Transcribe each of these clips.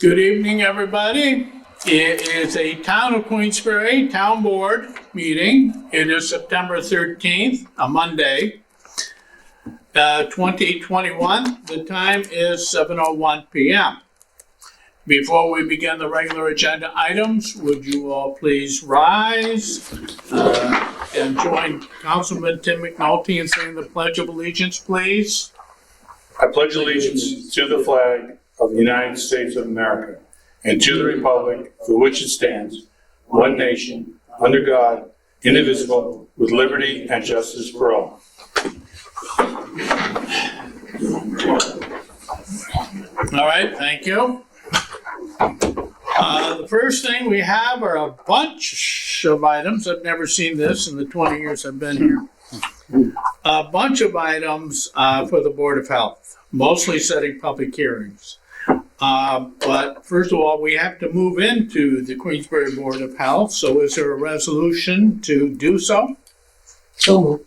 Good evening, everybody. It is a Town of Queensbury Town Board meeting. It is September 13th, a Monday, 2021. The time is 7:01 p.m. Before we begin the regular agenda items, would you all please rise and join Councilman Tim McNulty in saying the Pledge of Allegiance, please? I pledge allegiance to the flag of the United States of America and to the republic for which it stands, one nation, under God, indivisible, with liberty and justice for all. All right, thank you. The first thing we have are a bunch of items. I've never seen this in the 20 years I've been here. A bunch of items for the Board of Health, mostly setting public hearings. But first of all, we have to move into the Queensbury Board of Health. So is there a resolution to do so? So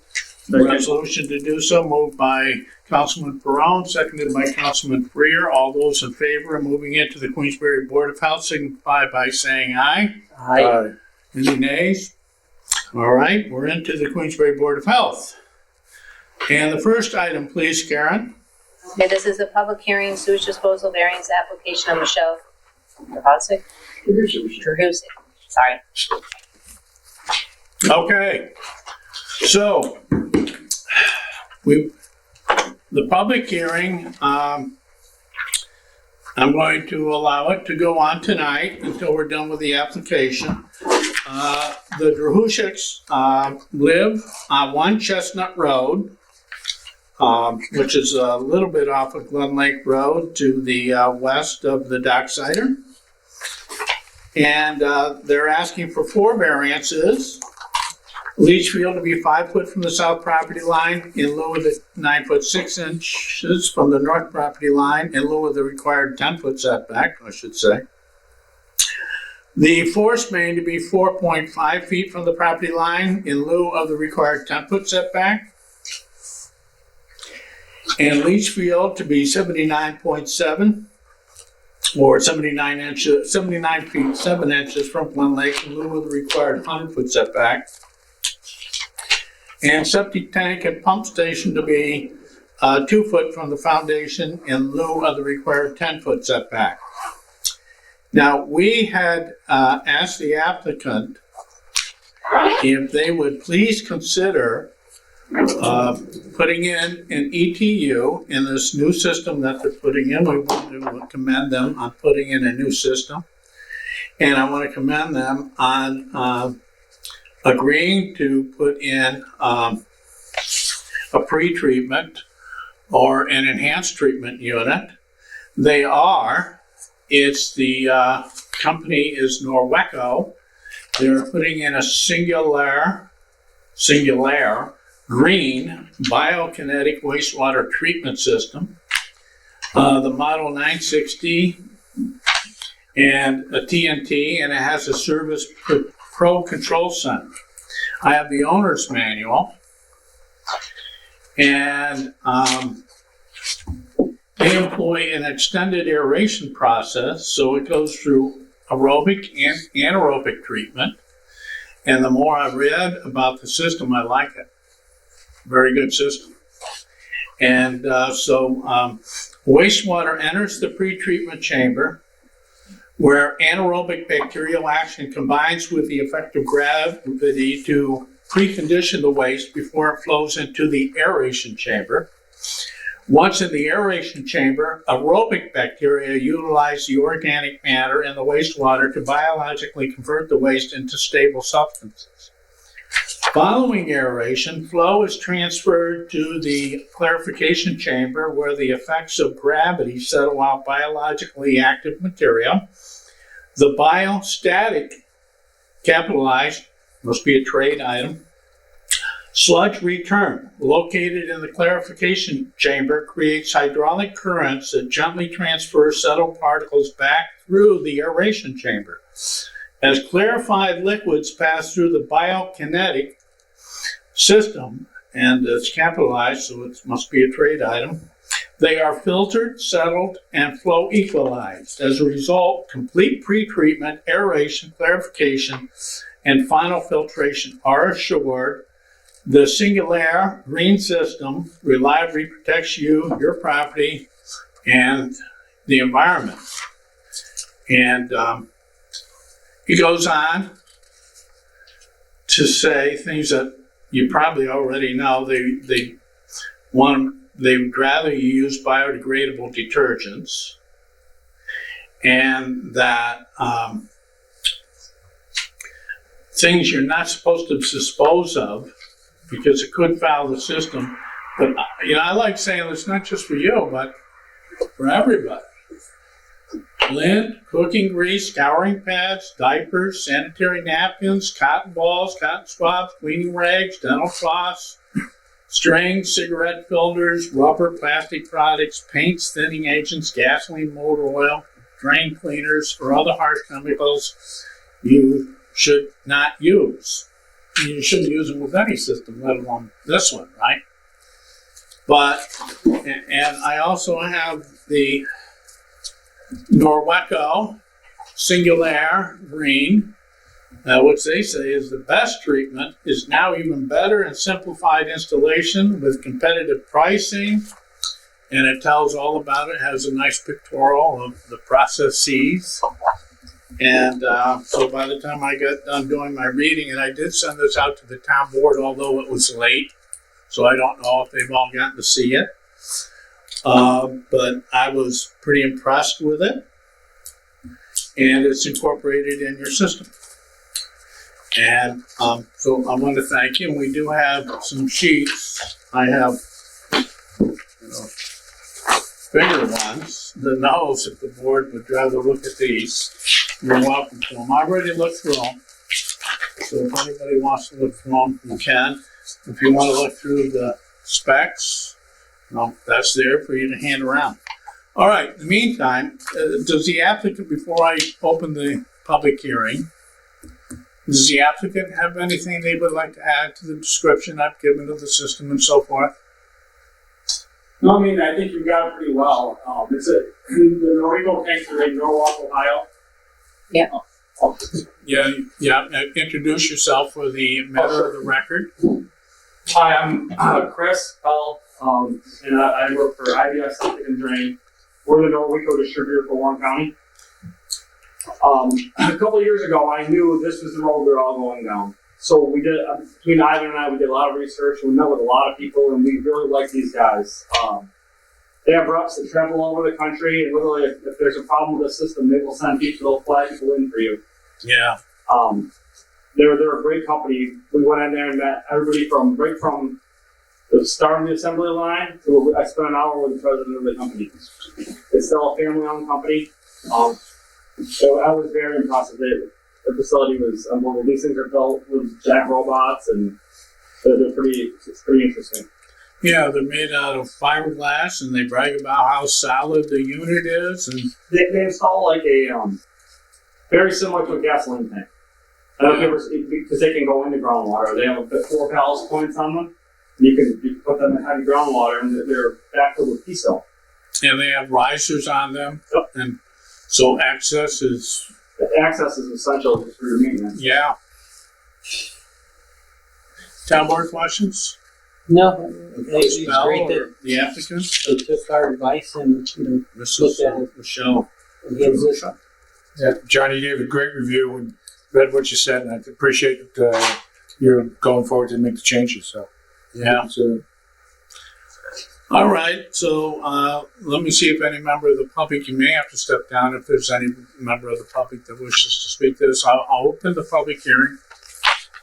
Resolution to do so, moved by Councilman Perone, seconded by Councilman Freer. All those in favor of moving into the Queensbury Board of Health signify by saying aye. Aye. Any nays? All right, we're into the Queensbury Board of Health. And the first item, please, Karen. Okay, this is a public hearing, sewage disposal variance application of Michelle Drahusik. Sorry. Okay, so the public hearing, I'm going to allow it to go on tonight until we're done with the application. The Drahusiks live on 1 Chestnut Road, which is a little bit off of Glen Lake Road to the west of the Docksider. And they're asking for 4 variances. Leach field to be 5 foot from the south property line in lieu of the 9 foot 6 inches from the north property line in lieu of the required 10 foot setback, I should say. The force main to be 4.5 feet from the property line in lieu of the required 10 foot setback. And leach field to be 79.7 or 79 feet 7 inches from Glen Lake in lieu of the required 100 foot setback. And septic tank and pump station to be 2 foot from the foundation in lieu of the required 10 foot setback. Now, we had asked the applicant if they would please consider putting in an ETU in this new system that they're putting in. We want to commend them on putting in a new system. And I want to commend them on agreeing to put in a pre-treatment or an enhanced treatment unit. It's the company is Norweco. They're putting in a singular green biokinetic wastewater treatment system. The Model 960 and a TNT, and it has a Service Pro Control Center. I have the owner's manual, and they employ an extended aeration process, so it goes through aerobic and anaerobic treatment. And the more I've read about the system, I like it. Very good system. And wastewater enters the pre-treatment chamber where anaerobic bacterial action combines with the effect of gravity to precondition the waste before it flows into the aeration chamber. Once in the aeration chamber, aerobic bacteria utilize the organic matter in the wastewater to biologically convert the waste into stable substances. Following aeration, flow is transferred to the clarification chamber where the effects of gravity settle out biologically active material. The biostatic, capitalized, must be a trade item, sludge return, located in the clarification chamber, creates hydraulic currents that gently transfer settled particles back through the aeration chamber. As clarified liquids pass through the biokinetic system, and it's capitalized, so it must be a trade item, They are filtered, settled, and flow equalized. As a result, complete pretreatment, aeration, clarification, and final filtration are assured. The Singulaire green system reliably protects you, your property, and the environment. And he goes on to say things that you probably already know. They would rather you use biodegradable detergents, and that things you're not supposed to dispose of because it could foul the system. But I like saying it's not just for you, but for everybody. Lint, cooking grease, scouring pads, diapers, sanitary napkins, cotton balls, cotton swabs, cleaning rags, dental floss, strings, cigarette filters, rubber, plastic products, paints, thinning agents, gasoline, motor oil, drain cleaners, or other harsh chemicals you should not use. You shouldn't use them with any system, let alone this one, right? But, and I also have the Norweco Singulaire Green, which they say is the best treatment, is now even better and simplified installation with competitive pricing. And it tells all about it, has a nice pictorial of the processes. And so by the time I got done doing my reading, and I did send this out to the town board, although it was late, so I don't know if they've all gotten to see it. But I was pretty impressed with it, and it's incorporated in your system. And so I want to thank you. And we do have some sheets. I have bigger ones. The knows if the board would rather look at these. You're welcome to them. I already looked through them. So if anybody wants to look through them, you can. If you want to look through the specs, that's there for you to hand around. All right, in the meantime, does the applicant, before I open the public hearing, does the applicant have anything they would like to add to the description I've given of the system and so forth? No, I mean, I think you've got it pretty well. It's the Norweco tanks are in Norwalk, Ohio. Yeah. Yeah. Introduce yourself for the matter of the record. Hi, I'm Chris Bell, and I work for IBS Septic and Drain. We're the Norweco distributor for Warren County. A couple of years ago, I knew this was the road we were all going down. So we did, between Ivan and I, we did a lot of research, and we met with a lot of people, and we really like these guys. They have reps that travel all over the country, and literally, if there's a problem with the system, they will send people, they'll fly people in for you. Yeah. They're a great company. We went in there and met everybody right from the start of the assembly line to I spent an hour with the president of the company. It's still a family-owned company. So I was very impressed with it. The facility was unbelievable. These things are built with jack robots, and it's pretty interesting. Yeah, they're made out of fiberglass, and they brag about how solid the unit is. And they install like a very similar to a gasoline tank. I don't know because they can go into groundwater. They have 4 ballast points on them. You can put them in heavy groundwater, and they're backfilled with piso. And they have risers on them. Yep. And so access is essential for your maintenance. Yeah. Town board questions? No, it's Mel great or that the applicant? they took our advice and, Mrs. looked at it. Michelle. and gave us a Yeah, John, you gave a great review and read what you said, and I appreciate that you're going forward to make the changes. So Yeah. it's, All right, so let me see if any member of the public, you may have to step down if there's any member of the public that wishes to speak to this. I'll open the public hearing.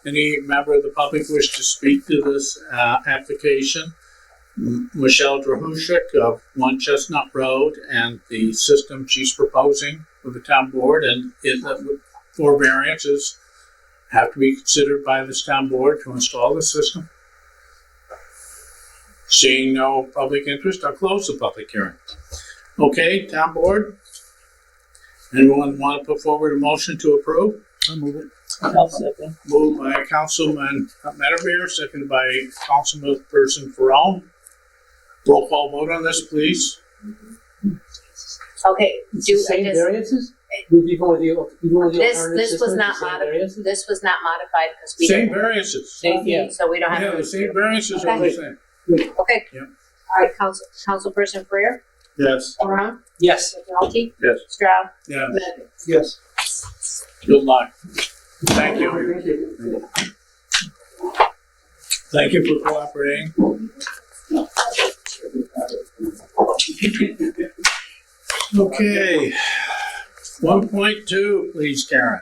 Any member of the public wish to speak to this application? Michelle Drahushik of 1 Chestnut Road and the system she's proposing for the town board, and for variances have to be considered by this town board to install the system. Seeing no public interest, I'll close the public hearing. Okay, town board? Anyone want to put forward a motion to approve? I'll move it. I'll second. Moved by Councilman Medevere, seconded by Councilperson Ferrell. Roll call vote on this, please. Okay, It's the same variances? Even with the alternative this was system, not it's the same modified, variances? this was not modified because we Same didn't, variances. Yeah. so we don't have Yeah, to. the same variances are the same. Okay. Yep. All right, Councilperson Freer, Yes. Brown, Yes. McNulty, Yes. Stroud, Yeah, Megan. Yes. good luck. Thank you. Thank you for cooperating. Okay, 1.2, please, Karen.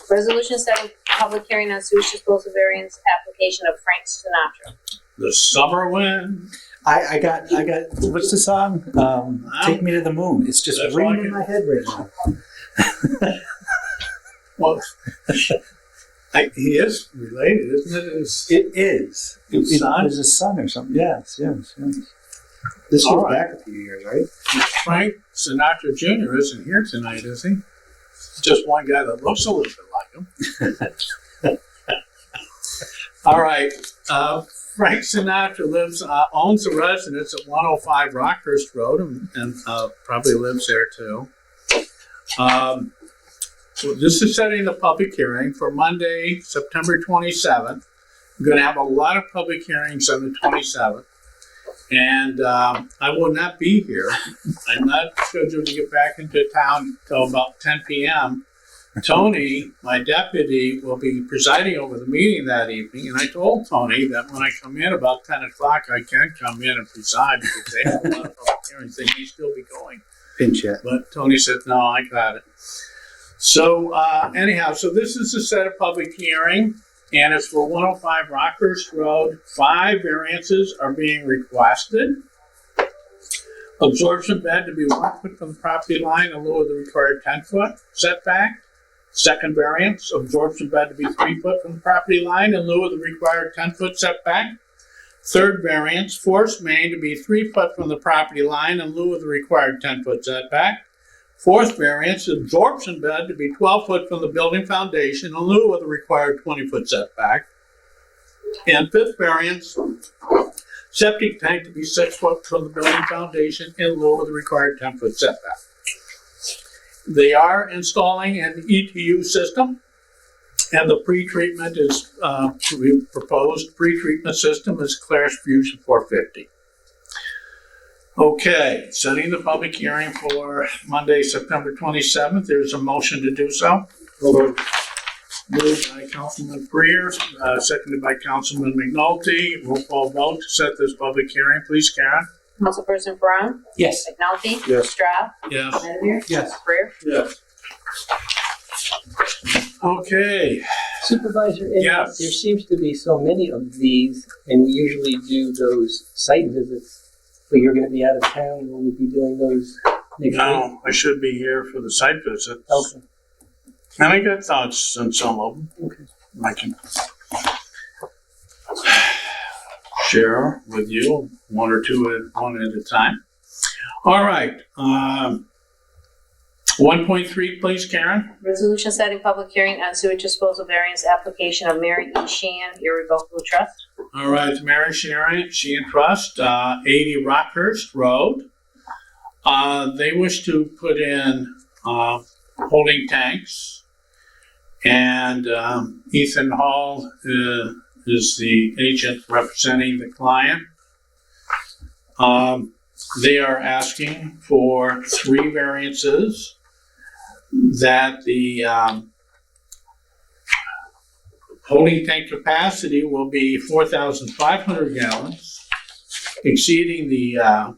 Resolution setting public hearing on sewage disposal variance application of Frank Sinatra. The summer wind. I got, what's the song? Take Me to the Moon. It's just That's ringing like in it. my head right now. Well, he is related, isn't it? It is. His son? There's a son or something. Yes. This All goes right. back a few years, right? Frank Sinatra Jr. isn't here tonight, is he? Just one guy that looks a little bit like him. All right. Frank Sinatra owns a residence at 105 Rockhurst Road and probably lives there too. So this is setting the public hearing for Monday, September 27th. We're going to have a lot of public hearings on the 27th. And I will not be here. I'm not scheduled to get back into town until about 10 p.m. Tony, my deputy, will be presiding over the meeting that evening. And I told Tony that when I come in about 10 o'clock, I can come in and preside because they have a lot of public hearings. They may still be going. Pinch it. But Tony said, no, I got it. So anyhow, so this is a set of public hearing. And it's for 105 Rockhurst Road. 5 variances are being requested. Absorption bed to be 1 foot from the property line in lieu of the required 10-foot setback. Second variance, absorption bed to be 3 foot from the property line in lieu of the required 10-foot setback. Third variance, force main to be 3 foot from the property line in lieu of the required 10-foot setback. Fourth variance, absorption bed to be 12 foot from the building foundation in lieu of the required 20-foot setback. And fifth variance, septic tank to be 6 foot from the building foundation in lieu of the required 10-foot setback. They are installing an ETU system, and the pre-treatment is, proposed pre-treatment system is Claris Fusion 450. Okay, setting the public hearing for Monday, September 27th. There's a motion to do so. Moved by Councilman Freer, seconded by Councilman McNulty. Roll call vote to set this public hearing. Please, Karen. Councilperson Brown, Yes. McNulty, Yes. Stroud, Yes. Medevier, Yes. Freer. Yes. Okay. Supervisor, Yes. there seems to be so many of these, and we usually do those site visits. But you're going to be out of town. Will we be doing those next week? No, I should be here for the site visit. Okay. And I got thoughts on some of them. Okay. I can share with you one or two one at a time. All right. 1.3, please, Karen. Resolution setting public hearing on sewage disposal variance application of Mary E. Sheehan Irrevocable Trust. All right, Mary Sheehan Trust, 80 Rockhurst Road. They wish to put in holding tanks, and Ethan Hall is the agent representing the client. They are asking for 3 variances, that the holding tank capacity will be 4,500 gallons, exceeding the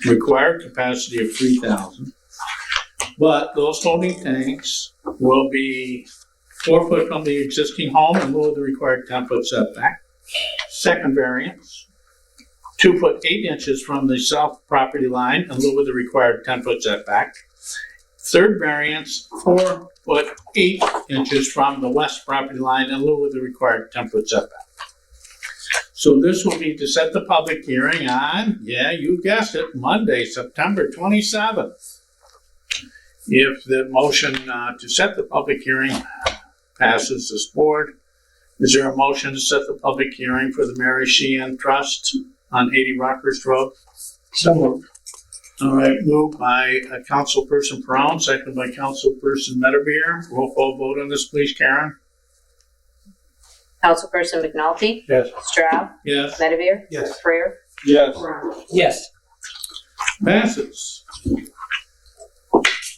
required capacity of 3,000. But those holding tanks will be 4 foot from the existing home in lieu of the required 10-foot setback. Second variance, 2 foot 8 inches from the south property line in lieu of the required 10-foot setback. Third variance, 4 foot 8 inches from the west property line in lieu of the required 10-foot setback. So this will be to set the public hearing on, yeah, you guessed it, Monday, September 27th. If the motion to set the public hearing passes this board, is there a motion to set the public hearing for the Mary Sheehan Trust on 80 Rockhurst Road? So moved. All right, moved by Councilperson Brown, seconded by Councilperson Medevere. Roll call vote on this, please, Karen. Councilperson McNulty? Yes. Stroud? Yes. Medevere? Yes. Freer? Yes. Brown? Yes. Passes.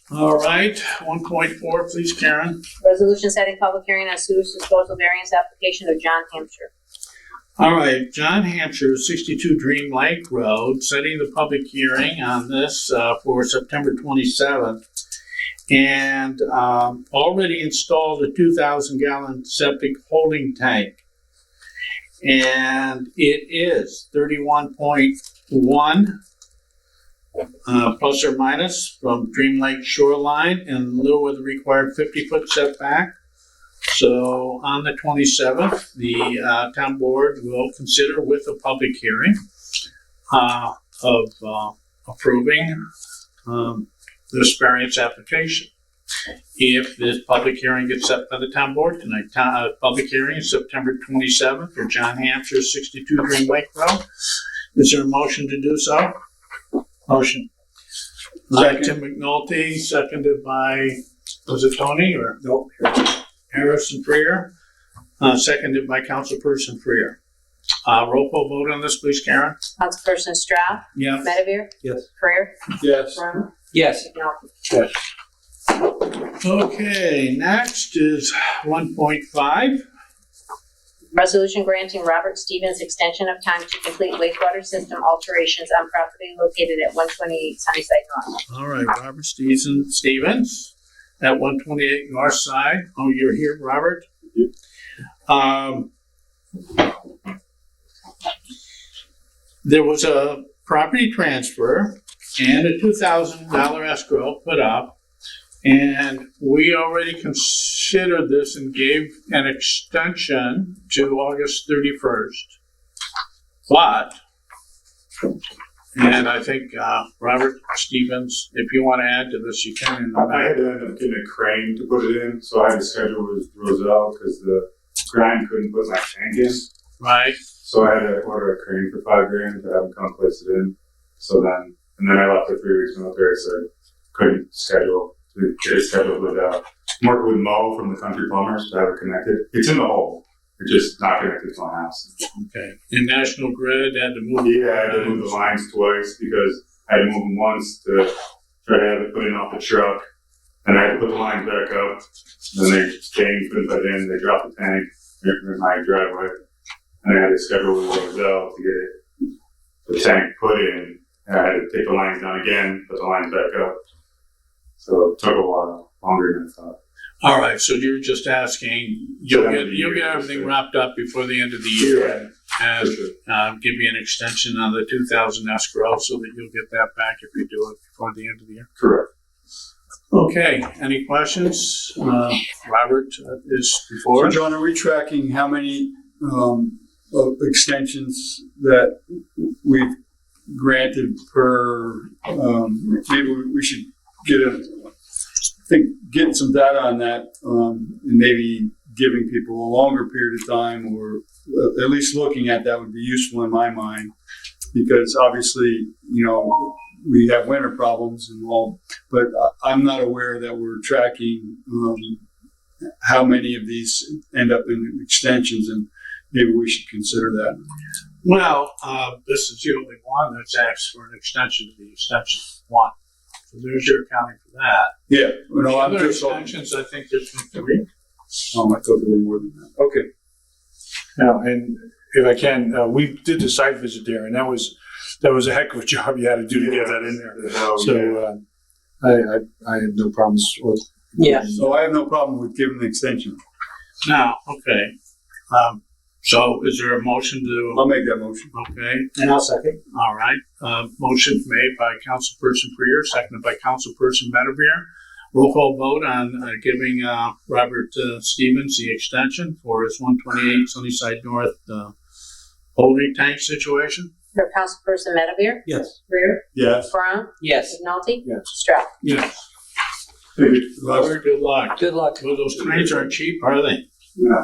All right, 1.4, please, Karen. Resolution setting public hearing on sewage disposal variance application of John Hampshire. All right, John Hampshire, 62 Dream Lake Road, setting the public hearing on this for September 27th. And already installed a 2,000-gallon septic holding tank. And it is 31.1 plus or minus from Dream Lake shoreline in lieu of the required 50-foot setback. So on the 27th, the town board will consider with a public hearing of approving this variance application. If this public hearing gets set by the town board tonight, public hearing is September 27th for John Hampshire, 62 Green Lake Road. Is there a motion to do so? Motion. Tim McNulty, seconded by, was it Tony or? Nope. Harrison Freer, seconded by Councilperson Freer. Roll call vote on this, please, Karen. Councilperson Stroud? Yes. Medevere? Yes. Freer? Yes. Brown? Yes. McNulty? Yes. Okay, next is 1.5. Resolution granting Robert Stevens extension of time to complete wastewater system alterations on property located at 128 Sunnyside North. All right, Robert Stevens at 128 North Side. Oh, you're here, Robert? Yep. There was a property transfer and a $2,000 escrow put up. And we already considered this and gave an extension to August 31st. But, and I think Robert Stevens, if you want to add to this, you can. I had to end up getting a crane to put it in, so I had to schedule with Roselle because the crane couldn't put my tank in. Right. So I had to order a crane for $5,000 to have him come place it in. So then, and then I left for 3 weeks military, so I couldn't schedule to get it scheduled with, I'm working with Mo from the Country Plumbers to have it connected. It's in the hole. It's just not connected to my house. Okay. And National Grid had to move. Yeah, I had to move the lines twice because I had to move them once to try to have it put in off the truck. And I had to put the lines back up. Then they changed, put it in, they dropped the tank in my driveway. And I had to schedule with Roselle to get the tank put in. And I had to take the lines down again, put the lines back up. So it took a while longer than I thought. All right, so you're just asking, you'll get everything wrapped up before the end of the year and give you an extension on the 2,000 escrow so that you'll get that back if you do it before the end of the year. Correct. Okay, any questions? Robert is before. So John, are we tracking how many extensions that we've granted per, maybe we should get some data on that, and maybe giving people a longer period of time, or at least looking at that would be useful in my mind, because obviously, we have winter problems and all, but I'm not aware that we're tracking how many of these end up in extensions, and maybe we should consider that. Well, this is the only one that's asked for an extension of the extension one. So there's your accounting for that. Yeah, no, I'm Other just. extensions, I think there's been 3. I thought there were more than that. Okay. Now, and if I can, we did the site visit there, and that was a heck of a job you had to do to get that in there. So I had no problems with. Yeah. So I have no problem with giving the extension. Now, okay. So is there a motion to? I'll make that motion. Okay. And I'll second. All right. Motion made by Councilperson Freer, seconded by Councilperson Medevere. Roll call vote on giving Robert Stevens the extension for his 128 Sunnyside North holding tank situation. For Councilperson Medevere? Yes. Freer? Yes. Brown? Yes. McNulty? Yes. Stroud? Yes. Thank you. Robert, good luck. Good luck. Well, those cranes aren't cheap, are they? Yeah.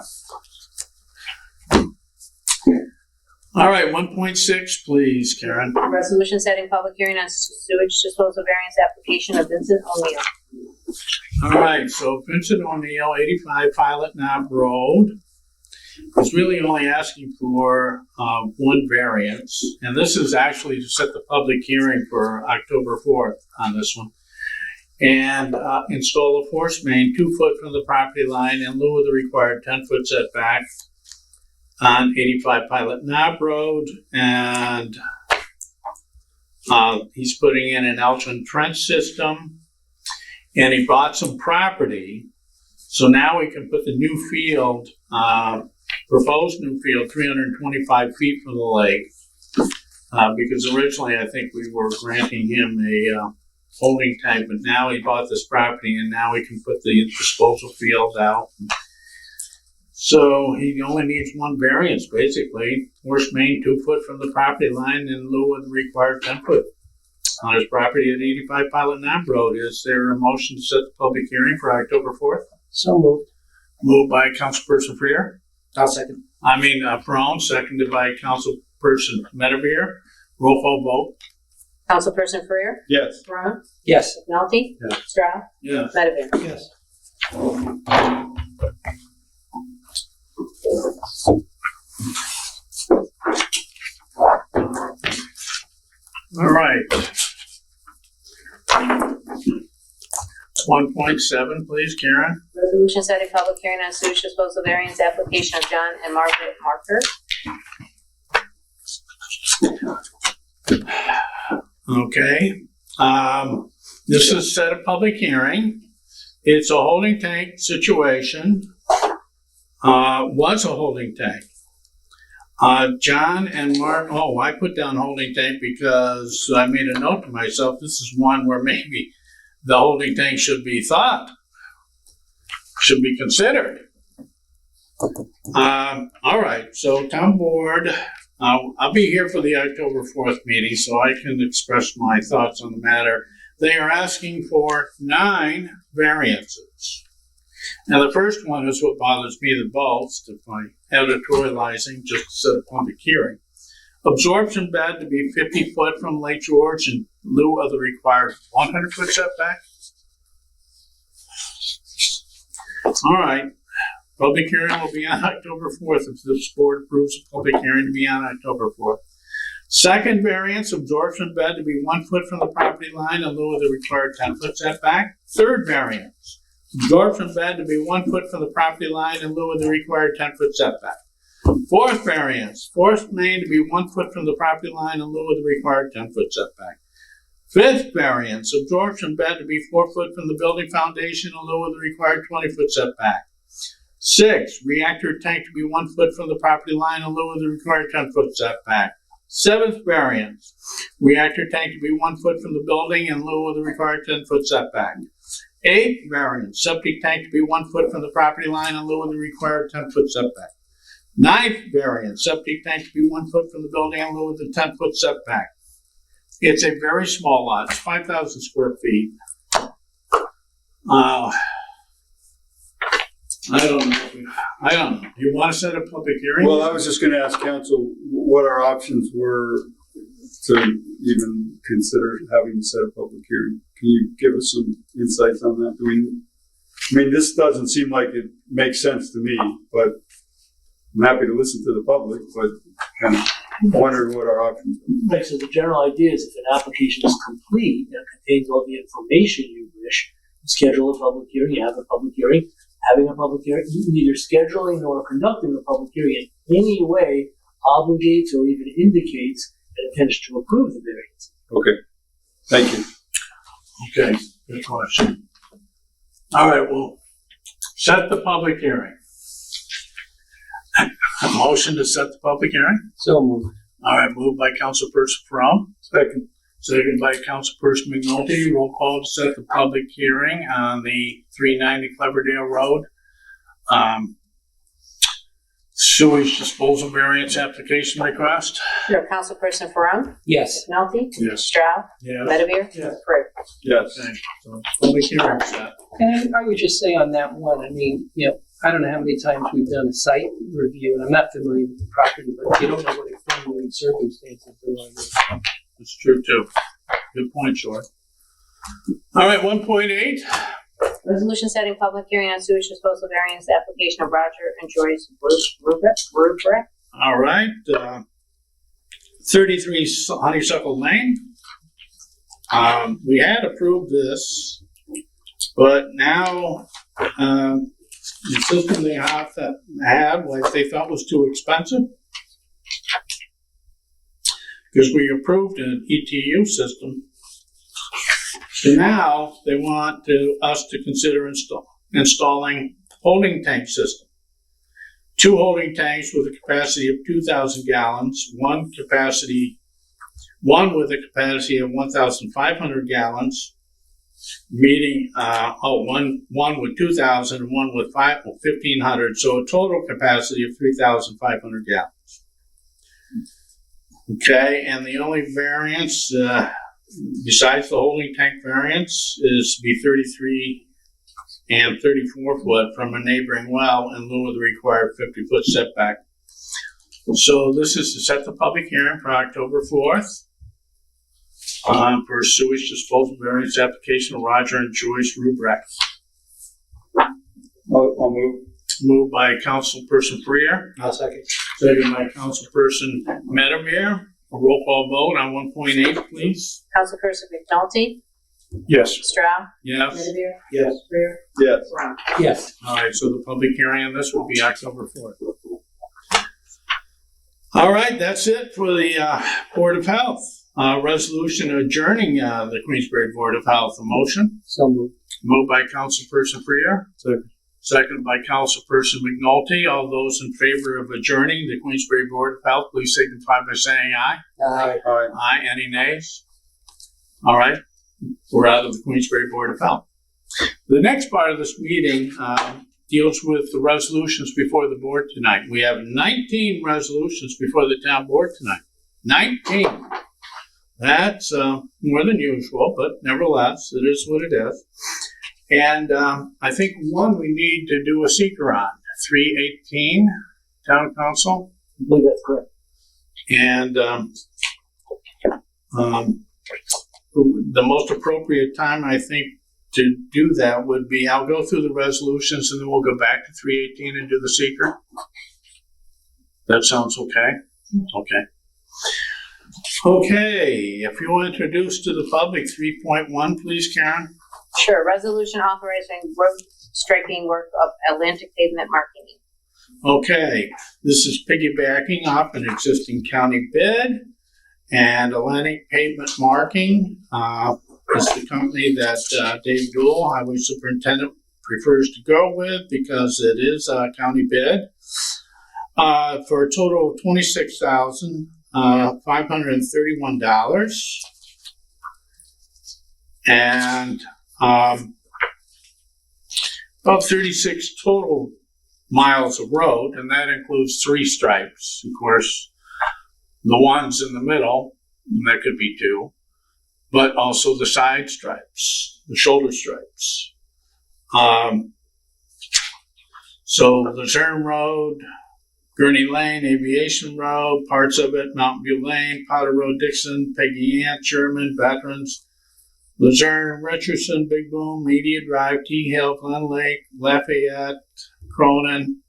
All right, 1.6, please, Karen. Resolution setting public hearing on sewage disposal variance application of Vincent O'Neill. All right, so Vincent O'Neill, 85 Pilot Knob Road, is really only asking for one variance, and this is actually to set the public hearing for October 4th on this one. And install a force main 2 foot from the property line in lieu of the required 10-foot setback on 85 Pilot Knob Road, and he's putting in an Elgin trench system, and he bought some property, so now we can put the new field, proposed new field, 325 feet from the lake, because originally I think we were granting him a holding tank, but now he bought this property, and now we can put the disposal field out. So he only needs one variance, basically. Force main 2 foot from the property line in lieu of the required 10 foot on his property at 85 Pilot Knob Road. Is there a motion to set the public hearing for October 4th? So moved. Moved by Councilperson Freer. I'll second. Perone, seconded by Councilperson Medevere. Roll call vote. Councilperson Freer, Yes. Brown, Yes. McNulty, Yeah. Stroud, Yes. Medevere. Yes. All right. 1.7, please, Karen. Resolution setting public hearing on sewage disposal variance application of John and Margaret Marker. Okay. This is set a public hearing. It's a holding tank situation. Was a holding tank. John and Mark, I put down holding tank because I made a note to myself, this is one where maybe the holding tank should be considered. All right, so town board, I'll be here for the October 4th meeting, so I can express my thoughts on the matter. They are asking for 9 variances. Now, the first one is what bothers me the most, if I'm editorializing, just to set a public hearing. Absorption bed to be 50 foot from Lake George in lieu of the required 100 foot setback. All right. Public hearing will be on October 4th if this board approves the public hearing to be on October 4th. Second variance, absorption bed to be 1 foot from the property line in lieu of the required 10 foot setback. Third variance, absorption bed to be 1 foot from the property line in lieu of the required 10 foot setback. Fourth variance, force main to be 1 foot from the property line in lieu of the required 10 foot setback. Fifth variance, absorption bed to be 4 foot from the building foundation in lieu of the required 20 foot setback. 6, reactor tank to be 1 foot from the property line in lieu of the required 10 foot setback. Seventh variance, reactor tank to be 1 foot from the building in lieu of the required 10 foot setback. Eighth variance, septic tank to be 1 foot from the property line in lieu of the required 10 foot setback. Ninth variance, septic tank to be 1 foot from the building in lieu of the 10 foot setback. It's a very small lot, it's 5,000 square feet. I don't know. You want to set a public hearing? Well, I was just gonna ask council what our options were to even consider having to set a public hearing. Can you give us some insights on that? I mean, this doesn't seem like it makes sense to me, but I'm happy to listen to the public, but kind of wondering what our options are. Right, so the general idea is if an application is complete and contains all the information you wish, you schedule a public hearing, you have a public hearing. Having a public hearing, neither scheduling nor conducting a public hearing in any way obligates or even indicates an intention to approve the variance. Okay, thank you. Okay, good question. All right, well, set the public hearing. A motion to set the public hearing? So moved. All right, moved by Councilperson Fromm. Second. Second by Councilperson McNulty. Roll call to set the public hearing on the 390 Cleverdale Road. Sewage disposal variance application request. Sure, Councilperson Ferone, Yes. McNulty, Yes. Stroud, Yes. Medevere, Yes. Freer. Yes. Okay, so public hearing set. And I would just say on that one, I mean, I don't know how many times we've done a site review, and I'm not familiar with the property, but you don't know what it's done extenuating circumstances for Roger. That's true too. Good point, Short. All right, 1.8. Resolution setting public hearing on sewage disposal variance application of Roger and Joyce Rubrick. All right, 33 Honeysuckle Lane. We had approved this, but now the system they had, like they thought was too expensive. Because we approved an ETU system. So now they want us to consider installing holding tank system. 2 holding tanks with a capacity of 2,000 gallons, one with a capacity of 1,500 gallons, one with 2,000 and one with 1,500, so a total capacity of 3,500 gallons. Okay, and the only variance, besides the holding tank variance, is to be 33 and 34 foot from a neighboring well in lieu of the required 50-foot setback. So this is to set the public hearing for October 4th for sewage disposal variance application of Roger and Joyce Rubrick. I'll move. Moved by Councilperson Freer. I'll second. Second by Councilperson Meadowmere. A roll call vote on 1.8, please. Councilperson McNulty, Yes. Stroud, Yes. Meadowmere, Yes. Freer, Yes. Brown. Yes. All right, so the public hearing on this will be October 4th. All right, that's it for the Board of Health. Resolution adjourning the Queensbury Board of Health. A motion? So moved. Moved by Councilperson Freer. Second. Second by Councilperson McNulty. All those in favor of adjourning the Queensbury Board of Health, please signify by saying aye. Aye. All right. Aye. Any nays? All right, we're out of the Queensbury Board of Health. The next part of this meeting deals with the resolutions before the board tonight. We have 19 resolutions before the town board tonight. 19. That's more than usual, but nevertheless, it is what it is. And I think one we need to do a seeker on, 318 Town Council. I believe that's correct. And the most appropriate time, I think, to do that would be, I'll go through the resolutions and then we'll go back to 318 and do the seeker. That sounds okay? Okay. Okay, if you will introduce to the public 3.1, please, Karen. Sure, resolution authorizing road striping work of Atlantic pavement marking. Okay, this is piggybacking off an existing county bid, and Atlantic Pavement Marking is the company that Dave Dool, Highway Superintendent, prefers to go with because it is a county bid for a total of $26,531, and about 36 total miles of road, and that includes 3 stripes. Of course, the ones in the middle, and that could be 2, but also the side stripes, the shoulder stripes. So Luzerne Road, Gurney Lane, Aviation Road, parts of it, Mountain View Lane, Powder Road, Dixon, Peggy Ann, Sherman, Veterans, Luzerne, Richardson, Big Boom, Media Drive, T Hill, Glen Lake, Lafayette, Cronin,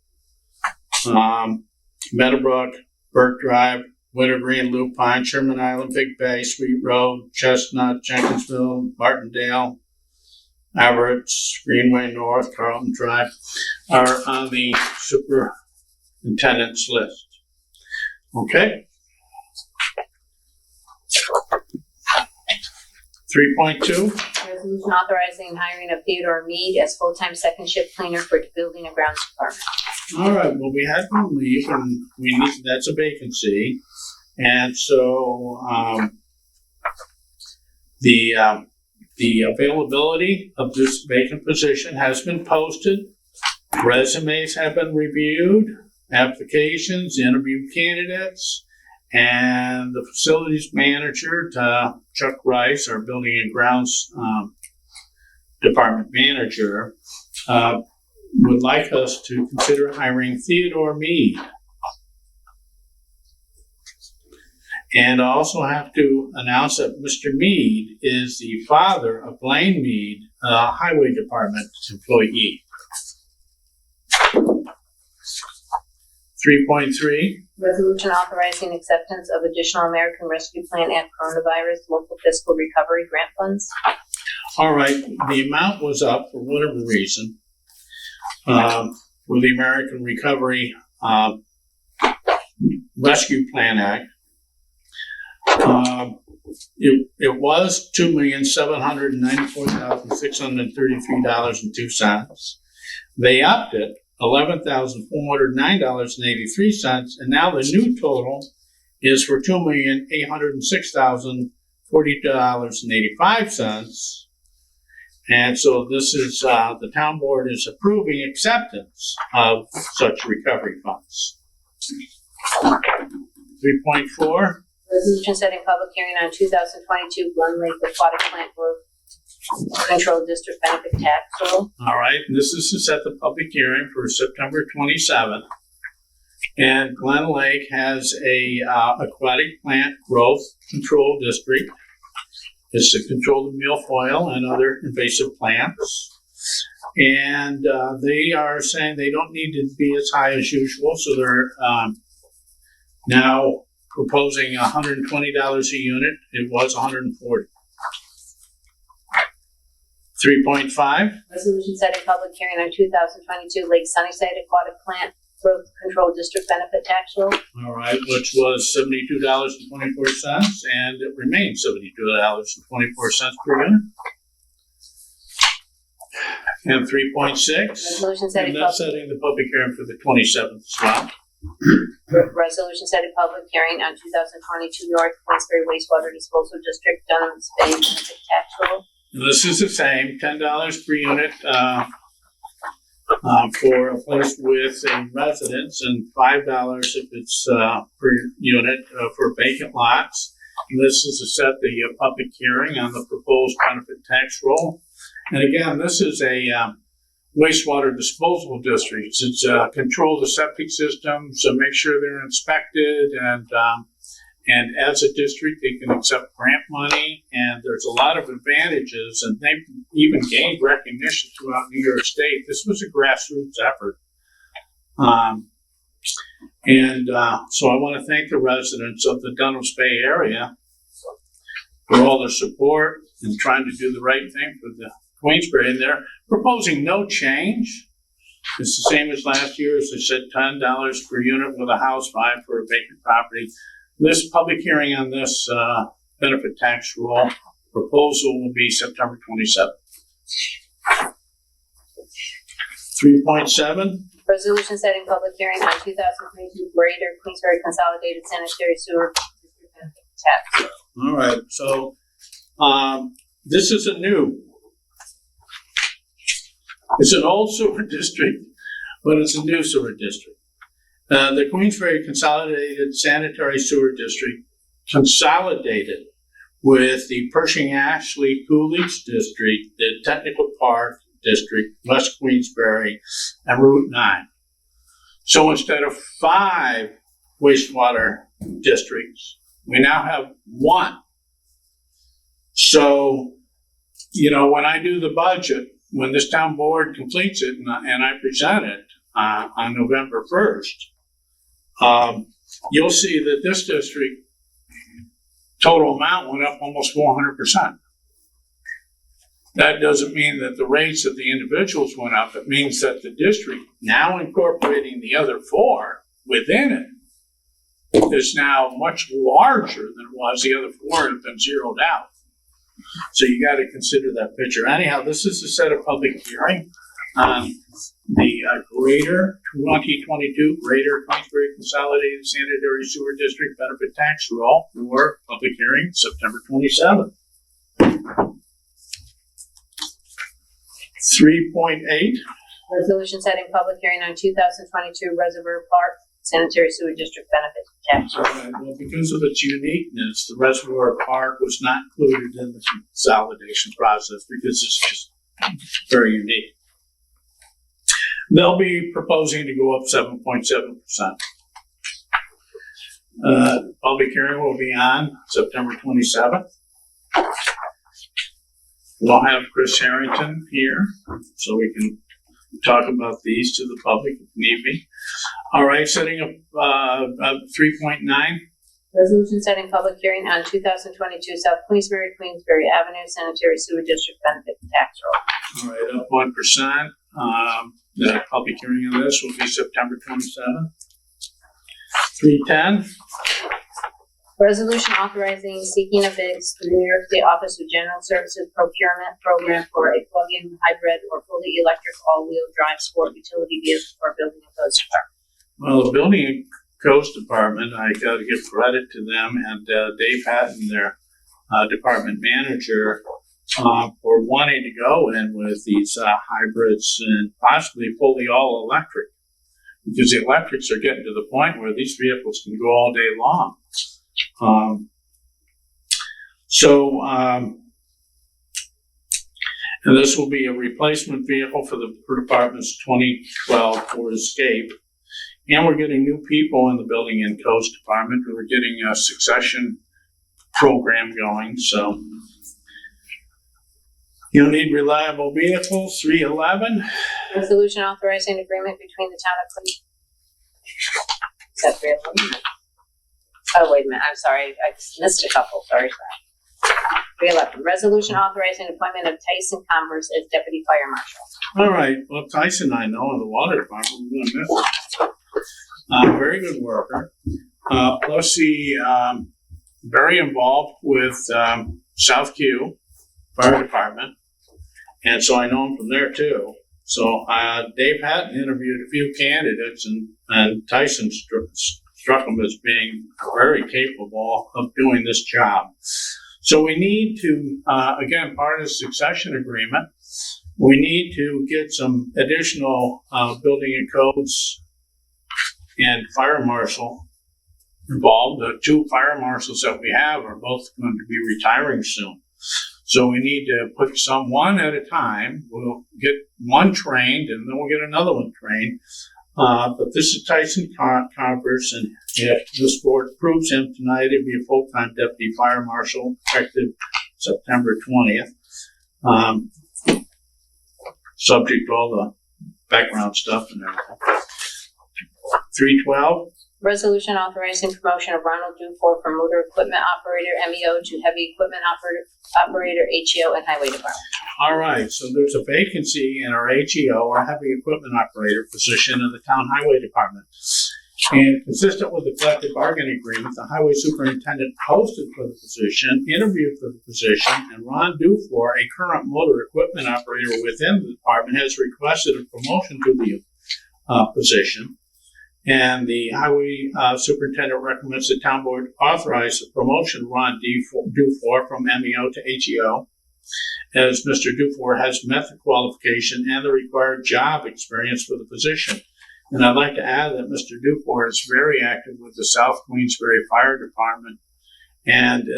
Meadowbrook, Burke Drive, Wintergreen, Lupine, Sherman Island, Big Bay, Sweet Road, Chestnut, Jenkinsville, Martindale, Everett's, Greenway North, Carlton Drive are on the superintendent's list. Okay. 3.2. Resolution authorizing hiring of Theodore Mead as full-time second shift cleaner for the building and grounds department. All right, well, we had one leave, and we need, that's a vacancy. And so the availability of this vacant position has been posted. Resumes have been reviewed, applications, interviewed candidates, and the facilities manager, Chuck Rice, our building and grounds department manager, would like us to consider hiring Theodore Mead. And I also have to announce that Mr. Mead is the father of Blaine Mead, a highway department employee. 3.3, Resolution authorizing acceptance of additional American Rescue Plan Act coronavirus local fiscal recovery grant funds. all right, the amount was up for whatever reason for the American Recovery Rescue Plan Act. It was $2,794,633.02. They upped it $11,409.83, and now the new total is for $2,806,042.85. And so this is the town board is approving acceptance of such recovery funds. 3.4. Resolution setting public hearing on 2022 Glen Lake Aquatic Plant Growth Control District Benefit Tax Roll. All right, and this is to set the public hearing for September 27th. And Glen Lake has a aquatic plant growth control district. It's to control the milfoil and other invasive plants. And they are saying they don't need to be as high as usual, so they're now proposing $120 a unit. It was $140. 3.5. Resolution setting public hearing on 2022 Lake Sunnyside Aquatic Plant Growth Control District Benefit Tax Roll. All right, which was $72.24, and it remains $72.24 per unit. And 3.6. Resolution setting And that's setting the public hearing for the 27th as well. Resolution setting public hearing on 2022 North Queensbury Wastewater Disposal District Dunham's Bay Benefit Tax Roll. And this is the same, $10 per unit for a place with a residence, and $5 if it's per unit for vacant lots. And this is to set the public hearing on the proposed benefit tax roll. And again, this is a wastewater disposal district. It's control the septic systems, so make sure they're inspected, and as a district, they can accept grant money, and there's a lot of advantages, and they've even gained recognition throughout New York State. This was a grassroots effort. So I want to thank the residents of the Dunham's Bay area for all their support and trying to do the right thing for the Queensbury. And they're proposing no change. It's the same as last year, as I said, $10 per unit with a house, $5 for a vacant property. This public hearing on this benefit tax roll proposal will be September 27th. 3.7. Resolution setting public hearing on 2022 Greater Queensbury Consolidated Sanitary Sewer District Benefit Tax Roll. All right, so this is it's an old sewer district, but it's a new sewer district. The Queensbury Consolidated Sanitary Sewer District consolidated with the Pershing-Ashley Coolidge District, the Technical Park District, West Queensbury, and Route 9. So instead of 5 wastewater districts, we now have 1. So, when I do the budget, when this town board completes it and I present it on November 1st, you'll see that this district total amount went up almost 400%. That doesn't mean that the rates of the individuals went up. It means that the district, now incorporating the other 4 within it, is now much larger than it was. The other 4 have been zeroed out. So you got to consider that picture. Anyhow, this is a set of public hearing on the Greater 2022 Greater Queensbury Consolidated Sanitary Sewer District Benefit Tax Roll for public hearing September 27th. 3.8. Resolution setting public hearing on 2022 Reservoir Park Sanitary Sewer District Benefit Tax Roll. Well, because of its uniqueness, the Reservoir Park was not included in the consolidation process because it's just very unique. They'll be proposing to go up 7.7%. Public hearing will be on September 27th. We'll have Chris Harrington here, so we can talk about these to the public if need be. All right, setting up 3.9. Resolution setting public hearing on 2022 South Queensbury Avenue Sanitary Sewer District Benefit Tax Roll. All right, up 1%. The public hearing on this will be September 27th. 310. Resolution authorizing seeking of bids through the New York State Office of General Services Procurement Program for a plug-in hybrid or fully electric all-wheel drive sport utility vehicle for building and codes department. Well, the Building and Codes Department, I got to give credit to them and Dave Hatton, their department manager, for wanting to go in with these hybrids and possibly fully all electric, because the electrics are getting to the point where these vehicles can go all day long. And this will be a replacement vehicle for the department's 2012 Ford Escape. And we're getting new people in the Building and Codes Department. We're getting a succession program going. So you'll need reliable vehicles. 311. Resolution authorizing agreement between the town of Queens. Is that 311? Oh, wait a minute. I'm sorry. I missed a couple. Sorry. 311. Resolution authorizing appointment of Tyson Converse as deputy fire marshal. All right. Well, Tyson, I know in the water department, we're going to miss him. Very good worker. Plus, he very involved with South Q Fire Department, and so I know him from there too. So Dave Hatton interviewed a few candidates, and Tyson struck him as being very capable of doing this job. So we need to, again, part of the succession agreement, we need to get some additional building and codes and fire marshal involved. The two fire marshals that we have are both going to be retiring soon. So we need to put some one at a time. We'll get one trained and then we'll get another one trained. But this is Tyson Converse, and if this board approves him tonight, it'll be a full-time deputy fire marshal effective September 20th. Subject to all the background stuff and everything. 312. Resolution authorizing promotion of Ronald Dufour from motor equipment operator MEO to heavy equipment operator HEO and highway department. All right, so there's a vacancy in our HEO, or heavy equipment operator position in the town highway department. And consistent with the collective bargaining agreement, the highway superintendent posted for the position, interviewed for the position, and Ron Dufour, a current motor equipment operator within the department, has requested a promotion to the position. And the highway superintendent recommends the town board authorize the promotion of Ron Dufour from MEO to HEO, as Mr. Dufour has met the qualification and the required job experience for the position. And I'd like to add that Mr. Dufour is very active with the South Queensbury Fire Department and,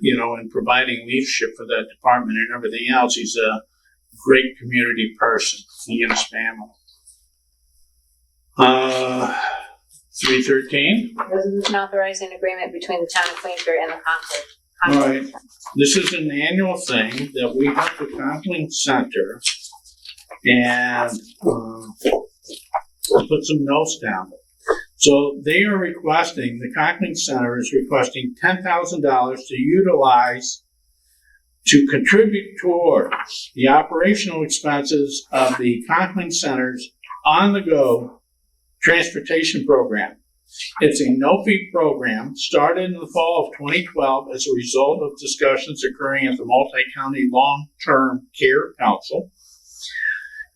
in providing leadership for that department and everything else. He's a great community person, he and his family. 313. Resolution authorizing agreement between the town of Queensbury and the Concord. All right. This is an annual thing that we have the Conklin Center, and I'll put some notes down. So they are requesting, the Conklin Center is requesting $10,000 to utilize to contribute towards the operational expenses of the Conklin Center's on-the-go transportation program. It's a no-fee program started in the fall of 2012 as a result of discussions occurring at the Multi-County Long-Term Care Council.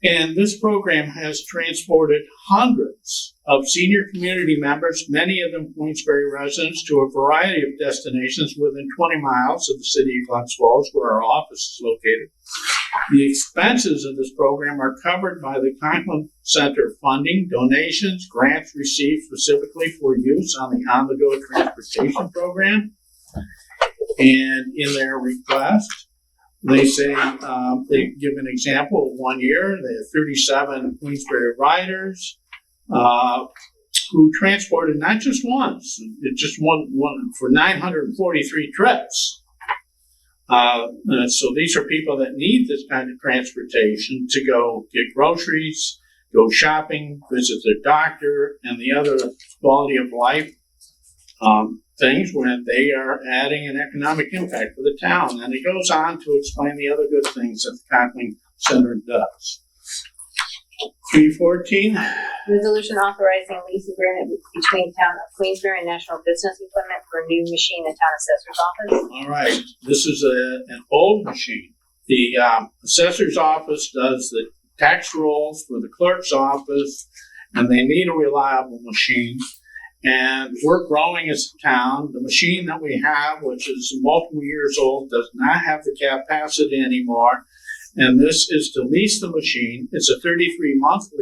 And this program has transported hundreds of senior community members, many of them Queensbury residents, to a variety of destinations within 20 miles of the city of Glens Falls, where our office is located. The expenses of this program are covered by the Conklin Center funding, donations, grants received specifically for use on the on-the-go transportation program. And in their request, they say, they give an example of 1 year. They have 37 Queensbury riders. who transported not just once, it just one for 943 trips. So these are people that need this kind of transportation to go get groceries, go shopping, visit their doctor, and the other quality of life things when they are adding an economic impact for the town. And it goes on to explain the other good things that the Conkling Center does. 314. Resolution authorizing lease agreement between Town of Queensbury and National Business Equipment for a new machine in Town Assessor's Office. All right, this is an old machine. The assessor's office does the tax rolls for the clerk's office, and they need a reliable machine. And we're growing as a town. The machine that we have, which is multiple years old, does not have the capacity anymore. And this is to lease the machine. It's a 33-month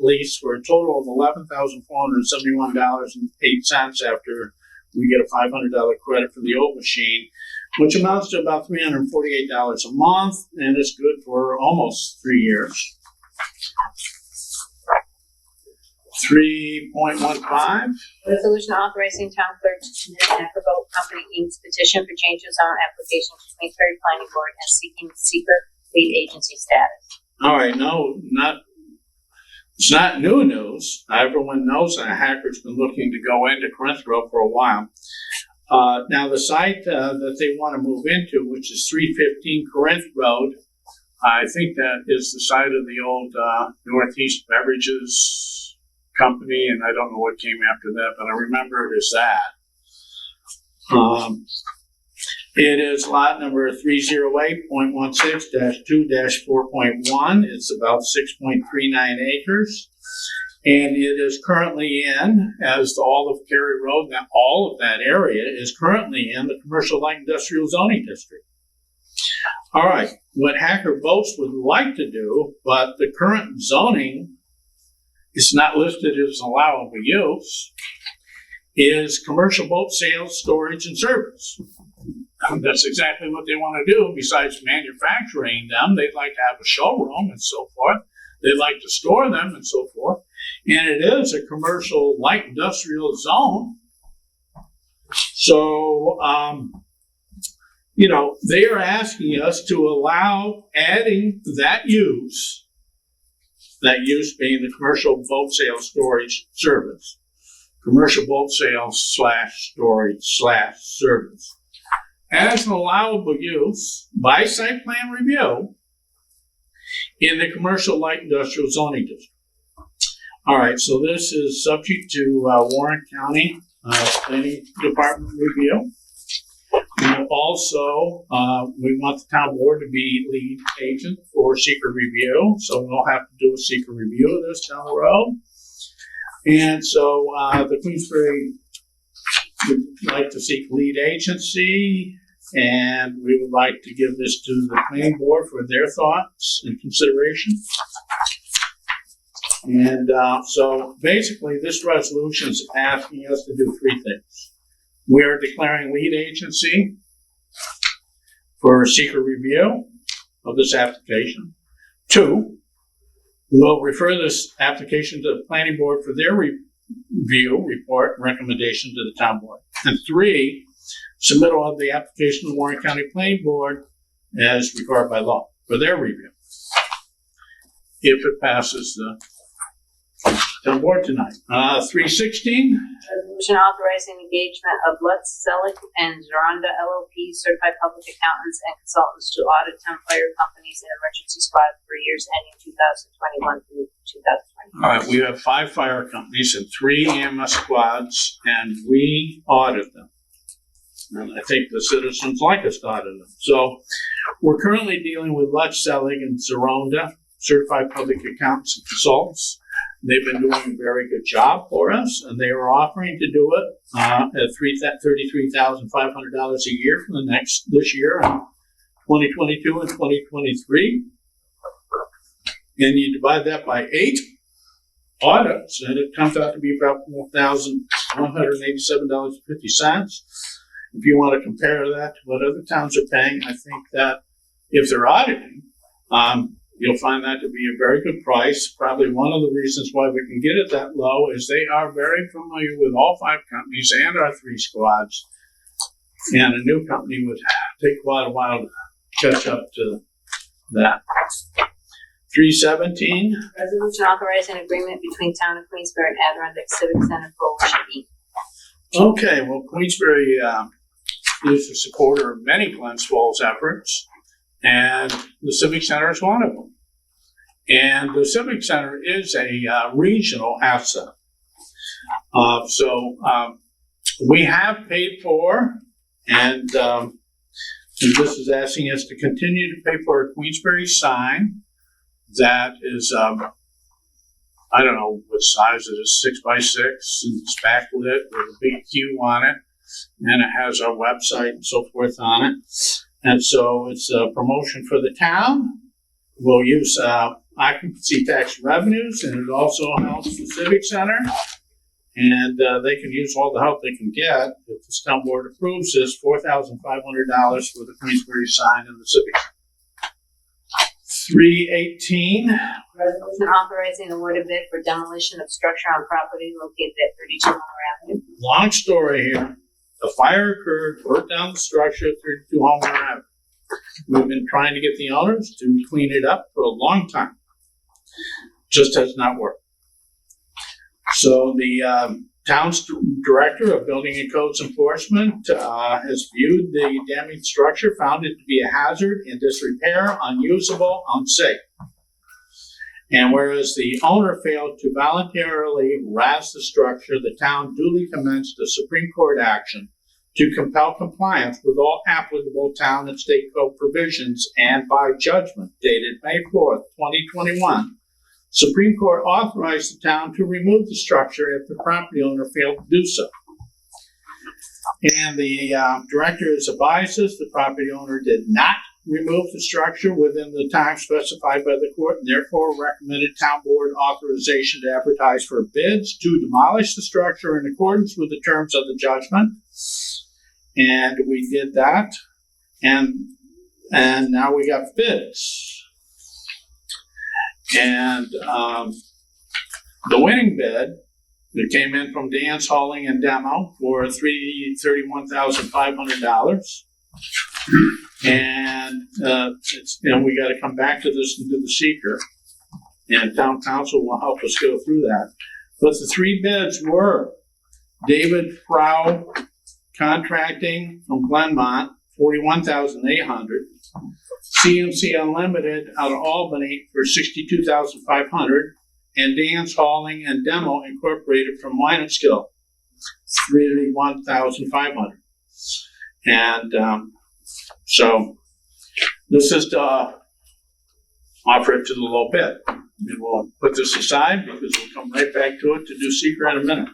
lease for a total of $11,471.08 after we get a $500 credit for the old machine, which amounts to about $348 a month, and it's good for almost 3 years. 3.15. Resolution authorizing town clerk to submit an Acroboat Company Inc.'s petition for change of zone application to Queensbury Planning Board and seeking secret lead agency status. All right, it's not new news. Everyone knows that a hacker's been looking to go into Corinth Road for a while. Now, the site that they want to move into, which is 315 Corinth Road, I think that is the site of the old Northeast Beverages Company, and I don't know what came after that, but I remember it as that. It is lot number 308.16-2-4.1. It's about 6.39 acres. And it is currently in, as all of Cary Road, now all of that area is currently in the commercial light industrial zoning district. All right, what Hacker Boats would like to do, but the current zoning is not listed as allowable use, is commercial boat sales, storage, and service. That's exactly what they want to do. Besides manufacturing them, they'd like to have a showroom and so forth. They'd like to store them and so forth. And it is a commercial light industrial zone. So, they are asking us to allow adding that use being the commercial boat sales, storage, service. Commercial boat sales /storage/service. As an allowable use by site plan review in the commercial light industrial zoning district. All right, so this is subject to Warren County Planning Department review. We want the town board to be lead agent for secret review, so we'll have to do a secret review of this down the road. And so the Queensbury would like to seek lead agency, and we would like to give this to the planning board for their thoughts and consideration. And so basically this resolution is asking us to do three things. We are declaring lead agency for secret review of this application. 2, we'll refer this application to the planning board for their review, report, and recommendation to the town board. And 3, submittal of the application to the Warren County Planning Board as required by law for their review. If it passes the town board tonight. 316. Resolution authorizing engagement of Lutz, Selig, and Zoranda LLP, certified public accountants and consultants to audit town fire companies and emergency squads for years ending 2021 through 2020. All right, we have 5 fire companies and 3 EMS squads, and we audit them. And I think the citizens like us to audit them. So we're currently dealing with Lutz, Selig, and Zoranda, certified public accountants and consultants. They've been doing a very good job for us, and they are offering to do it at $33,500 a year for this year, in 2022 and 2023. And you divide that by 8 audits, and it comes out to be about $1,187.50. If you want to compare that to what other towns are paying, I think that if they're auditing, You'll find that to be a very good price. Probably one of the reasons why we can get it that low is they are very familiar with all 5 companies and our 3 squads. And a new company would take quite a while to catch up to that. 317. Resolution authorizing agreement between Town of Queensbury and Adirondack Civic Center Coalition Inc. Okay, well, Queensbury is a supporter of many Glens Falls efforts, and the Civic Center is one of them. And the Civic Center is a regional asset. So we have paid for, and this is asking us to continue to pay for a Queensbury sign that is, I don't know what size it is, 6x6, and it's backlit with a big Q on it, and it has our website and so forth on it. And so it's a promotion for the town. We'll use occupancy tax revenues, and it also helps the Civic Center. And they can use all the help they can get. If the town board approves this, $4,500 for the Queensbury sign and the Civic Center. 318. Resolution authorizing awarded bid for demolition of structure on property located at 32 Homer Avenue. Long story here. The fire occurred, burnt down the structure at 32 Homer Avenue. We've been trying to get the owners to clean it up for a long time. Just has not worked. So the town's director of Building and Codes Enforcement has viewed the damaged structure, found it to be a hazard in disrepair, unusable, unsafe. And whereas the owner failed to voluntarily razz the structure, the town duly commenced a Supreme Court action to compel compliance with all applicable town and state code provisions, and by judgment dated May 4th, 2021, Supreme Court authorized the town to remove the structure if the property owner failed to do so. And the director has advised us the property owner did not remove the structure within the time specified by the court, and therefore recommended town board authorization to advertise for bids to demolish the structure in accordance with the terms of the judgment. And we did that, and now we got bids. And the winning bid that came in from Dan's Hauling and Demo for $31,500. And we got to come back to this and do the seeker, and town council will help us go through that. But the 3 bids were David Frau Contracting from Glenmont, $41,800. CMC Unlimited out of Albany for $62,500, and Dan's Hauling and Demo Incorporated from Wineskill, $31,500. And so this is to offer it to the low bid. And we'll put this aside because we'll come right back to it to do secret in a minute.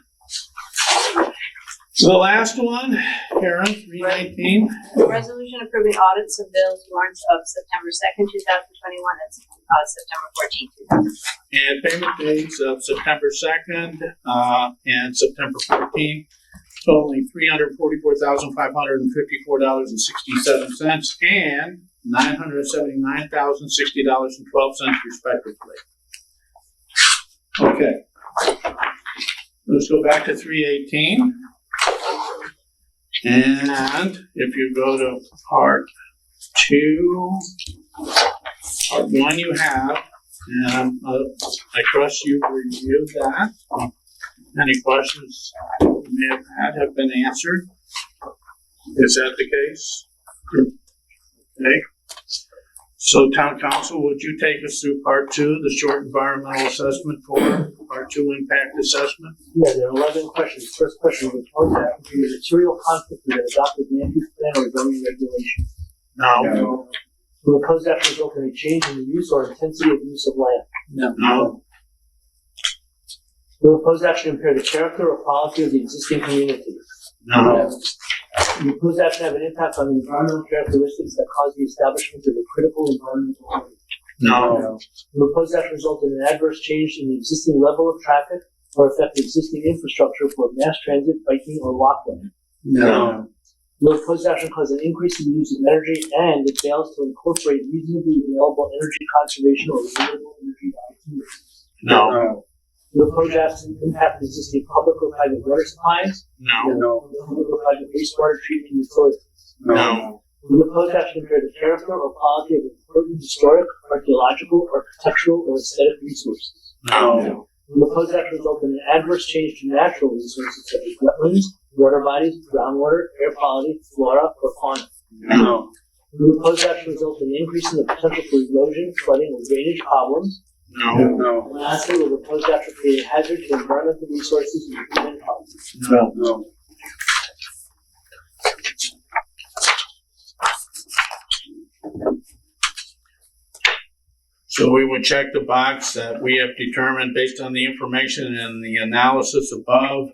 So the last one, Karen, 319. Resolution approving audits of bills warrants of September 2nd, 2021 and September 14th, 2021. And payment dates of September 2nd and September 14th, totaling $344,554.67 and $979,060.12 respectively. Okay. Let's go back to 318. And if you go to part 2, part 1 you have, and I trust you've reviewed that. Any questions you may have had have been answered. Is that the case? Okay. So town council, would you take us through part 2, the short environmental assessment for part 2 impact assessment? Yeah, there are 11 questions. First question, will the proposed action be a material conflict with an adopted land use plan or zoning regulation? No. Will the proposed action result in a change in the use or intensity of use of land? No. Will the proposed action impair the character or quality of the existing community? No. Will the proposed action have an impact on the environmental characteristics that cause the establishment of a critical environmental area? No. Will the proposed action result in an adverse change in the existing level of traffic or affect the existing infrastructure for mass transit, biking, or walkway? No. Will Will the proposed action cause an increase in the use of energy, and it fails to incorporate reasonably available energy conservation or renewable energy opportunities? No. Will the proposed action impact existing public or private water supplies? No. No. Public or private wastewater treatment utilities? No. Will the proposed action impair the character or quality of important historic, archaeological, architectural, or aesthetic resources? No. Will the proposed action result in an adverse change to natural resources such as wetlands, water bodies, groundwater, air quality, flora, or fauna? No. Will the proposed action result in an increase in the potential for erosion, flooding, or drainage problems? No. No. And lastly, will the proposed action create a hazard to environmental resources and human health? No. No. So we would check the box that we have determined based on the information and the analysis above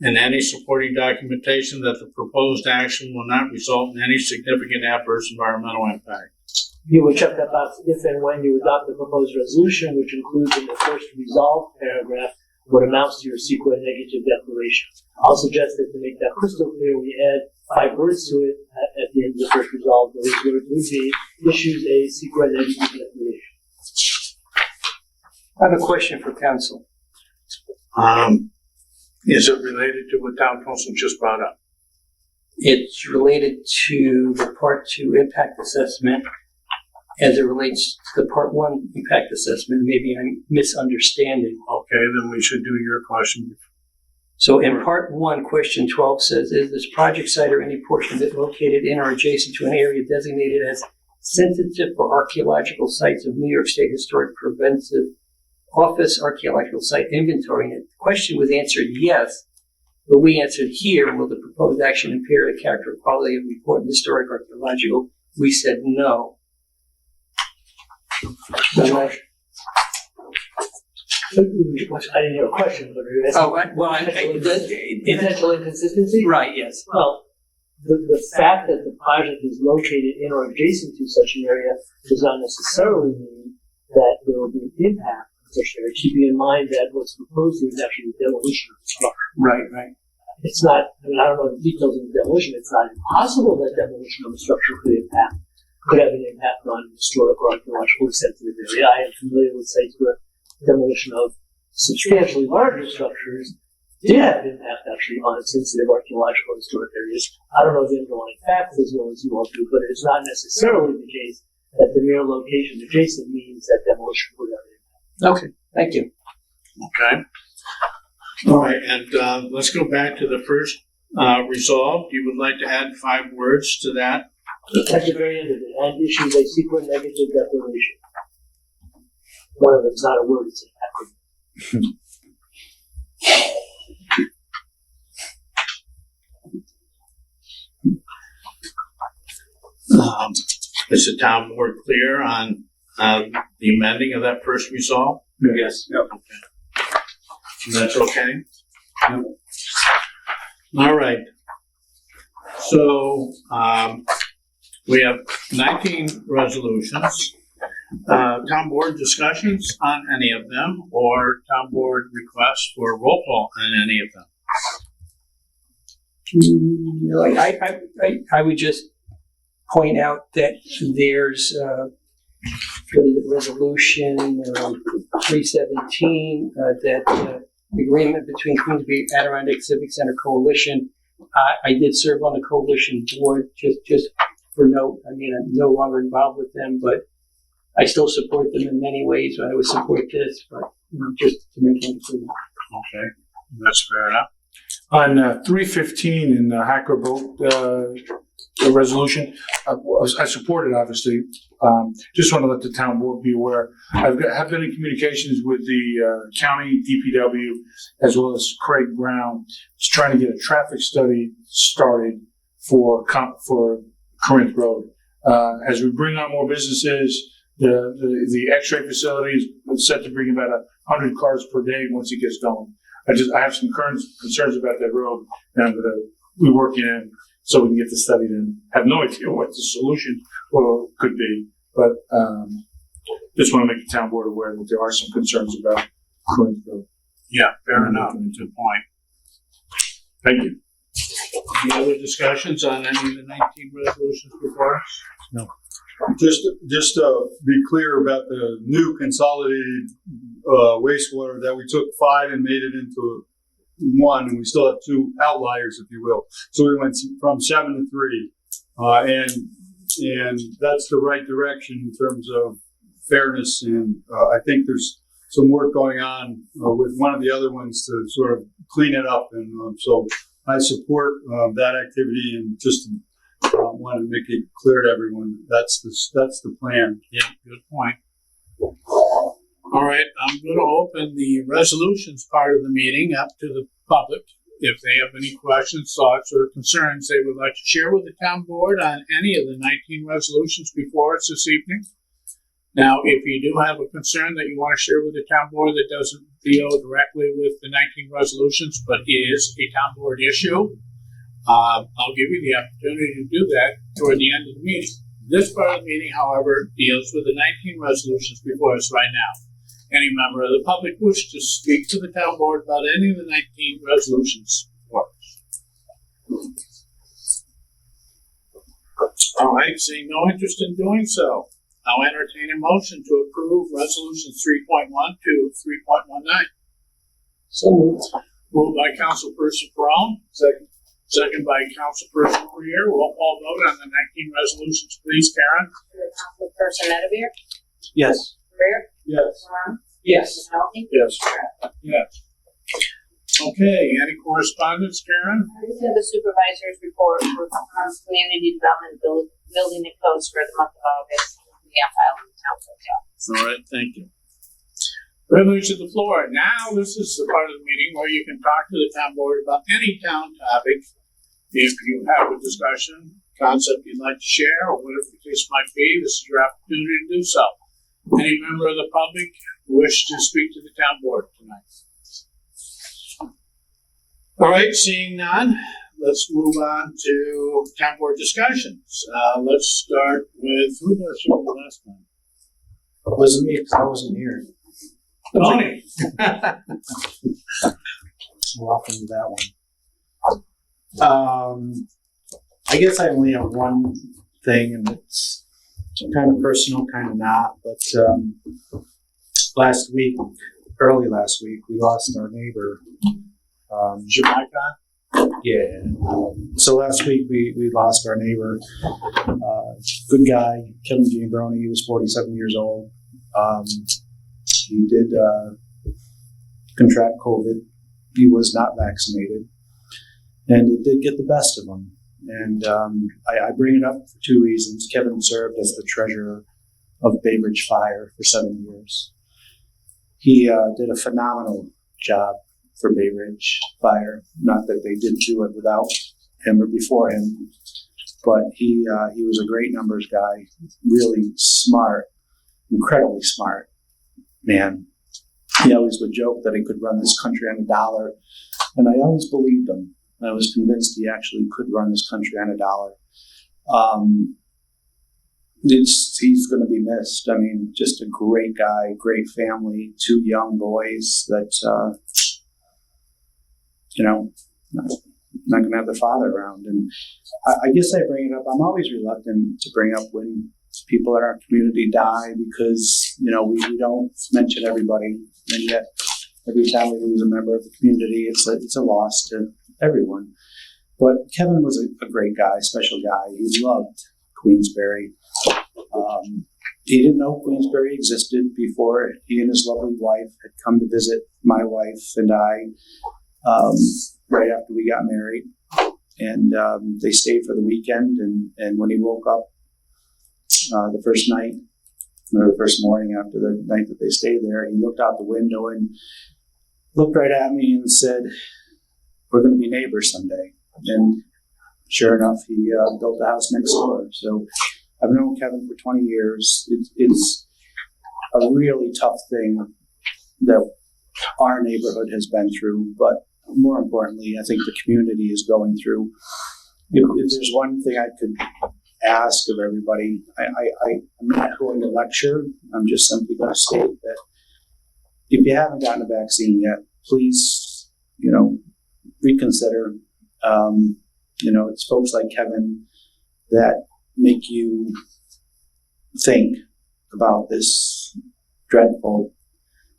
and any supporting documentation that the proposed action will not result in any significant adverse environmental impact. You would check that box if and when you adopt the proposed resolution, which includes in the first resolved paragraph what amounts to your secret negative declaration. I'll suggest that to make that crystal clear, we add 5 words to it at the end of the first resolved. Those words would be issues a secret negative declaration. I have a question for council. Is it related to what town council just brought up? It's related to the Part 2 impact assessment as it relates to the Part 1 impact assessment. Maybe I'm misunderstanding. Okay, then we should do your question. So in Part 1, question 12 says, is this project site or any portion of it located in or adjacent to an area designated as sensitive for archaeological sites of New York State Historic Preventive Office Archaeological Site Inventory? And the question was answered yes, but we answered here, will the proposed action impair the character or quality of important historic archaeological? We said no. I didn't hear a question, but you're asking. Potential inconsistency? Right, yes. Well, the fact that the project is located in or adjacent to such an area does not necessarily mean that there will be an impact on such an area, keeping in mind that what's proposed here is actually the demolition of the structure. Right. It's not, I don't know the details of the demolition, it's not impossible that demolition of a structure could have an impact on historic or archaeologically sensitive area. I am familiar with sites where demolition of substantially larger structures did have an impact actually on sensitive archaeological and historic areas. I don't know the underlying facts as well as you all do, but it is not necessarily the case that the mere location adjacent means that demolition would have an impact. Okay, thank you. Okay. All right, and let's go back to the first resolve. You would like to add 5 words to that? At the very end of it, and issues a secret negative declaration. One of them is not a word, it's an acronym. Is the town board clear on the amending of that first resolve? Yes. Yep. That's okay? Yep. All right. So, we have 19 resolutions. Town board discussions on any of them, or town board requests for roll call on any of them? I would just point out that there's resolution 317 that agreement between Queensbury Adirondack Civic Center Coalition. I did serve on the coalition board, just for note. I mean, I'm no longer involved with them, but I still support them in many ways. I would support this, but just to maintain it. Okay, that's fair enough. On 315 in the Hacker Boat resolution, I support it, obviously. Just want to let the town board be aware. Have been in communications with the county DPW as well as Craig Brown, just trying to get a traffic study started for Corinth Road. As we bring on more businesses, the X-ray facility is set to bring about 100 cars per day once it gets going. I have some concerns about that road, and I'm going to be working in so we can get the study done. I have no idea what the solution could be, but just want to make the town board aware that there are some concerns about Corinth Road. Yeah, fair enough. Good point. Thank you. Any other discussions on any of the 19 resolutions before us? Just to be clear about the new consolidated wastewater, that we took 5 and made it into 1, and we still have 2 outliers, if you will. So we went from 7 to 3, and that's the right direction in terms of fairness. And I think there's some work going on with one of the other ones to sort of clean it up, and so I support that activity, and just want to make it clear to everyone that's the plan. Yeah, good point. All right, I'm going to open the resolutions part of the meeting up to the public. If they have any questions, thoughts, or concerns they would like to share with the town board on any of the 19 resolutions before us this evening. Now, if you do have a concern that you want to share with the town board that doesn't deal directly with the 19 resolutions, but is a town board issue, I'll give you the opportunity to do that toward the end of the meeting. This part of the meeting, however, deals with the 19 resolutions before us right now. Any member of the public wish to speak to the town board about any of the 19 resolutions before us? All right, seeing no interest in doing so, I'll entertain a motion to approve resolutions 3.1 to 3.19. So moved. Moved by Councilperson Brown, second by Councilperson Greer. Roll call vote on the 19 resolutions, please, Karen. Councilperson Medavir, Yes. Greer, Yes. Brown, Yes. Melton, Yes. Yes. Okay, any correspondence, Karen? This is the supervisor's report for community development building and codes for the month of August. We have filed in the town clerk's office. All right, thank you. Privilege of the floor. Now, this is the part of the meeting where you can talk to the town board about any town topic. If you have a discussion, concept you'd like to share, or whatever the case might be, this is your opportunity to do so. Any member of the public wish to speak to the town board tonight? All right, seeing none, let's move on to town board discussions. Let's start with, who did I show the last time? It wasn't me, 'cause I wasn't here. Tony. Welcome to that one. I guess I only have one thing, and it's kind of personal, kind of not. But early last week, we lost our neighbor. Jamaica? Yeah. So last week we lost our neighbor. Good guy, Kevin Giambroni. He was 47 years old. He did contract COVID. He was not vaccinated, and it did get the best of him. And I bring it up for 2 reasons. Kevin served as the treasurer of Bay Ridge Fire for 7 years. He did a phenomenal job for Bay Ridge Fire. Not that they didn't do it without him or before him, but he was a great numbers guy, really smart, incredibly smart man. He always would joke that he could run this country on a dollar, and I always believed him. I was convinced he actually could run this country on a dollar. He's going to be missed. I mean, just a great guy, great family, 2 young boys that, not going to have the father around. And I guess I bring it up. I'm always reluctant to bring up when people in our community die because, we don't mention everybody. And yet, every time we lose a member of the community, it's a loss to everyone. But Kevin was a great guy, special guy. He loved Queensbury. He didn't know Queensbury existed before he and his lovely wife had come to visit my wife and I right after we got married. And they stayed for the weekend. And when he woke up the first night, or the first morning after the night that they stayed there, he looked out the window and looked right at me and said, "We're going to be neighbors someday." And sure enough, he built a house next door. So I've known Kevin for 20 years. It's a really tough thing that our neighborhood has been through, but more importantly, I think the community is going through. If there's one thing I could ask of everybody, I'm not going to lecture. I'm just simply going to state that if you haven't gotten a vaccine yet, please, reconsider. it's folks like Kevin that make you think about this dreadful,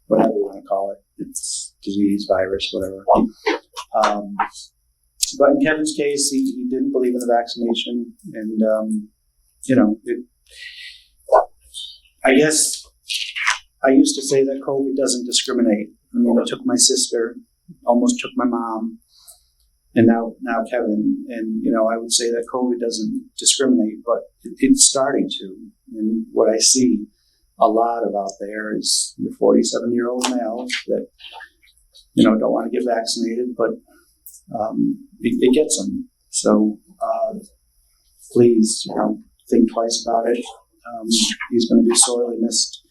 whatever you want to call it. It's disease, virus, whatever. But in Kevin's case, he didn't believe in the vaccination, and I guess I used to say that COVID doesn't discriminate. I mean, it took my sister, almost took my mom, and now Kevin. And I would say that COVID doesn't discriminate, but it's starting to. And what I see a lot of out there is your 47-year-old males that don't want to get vaccinated, but it gets them. So please, think twice about it. He's going to be sorely missed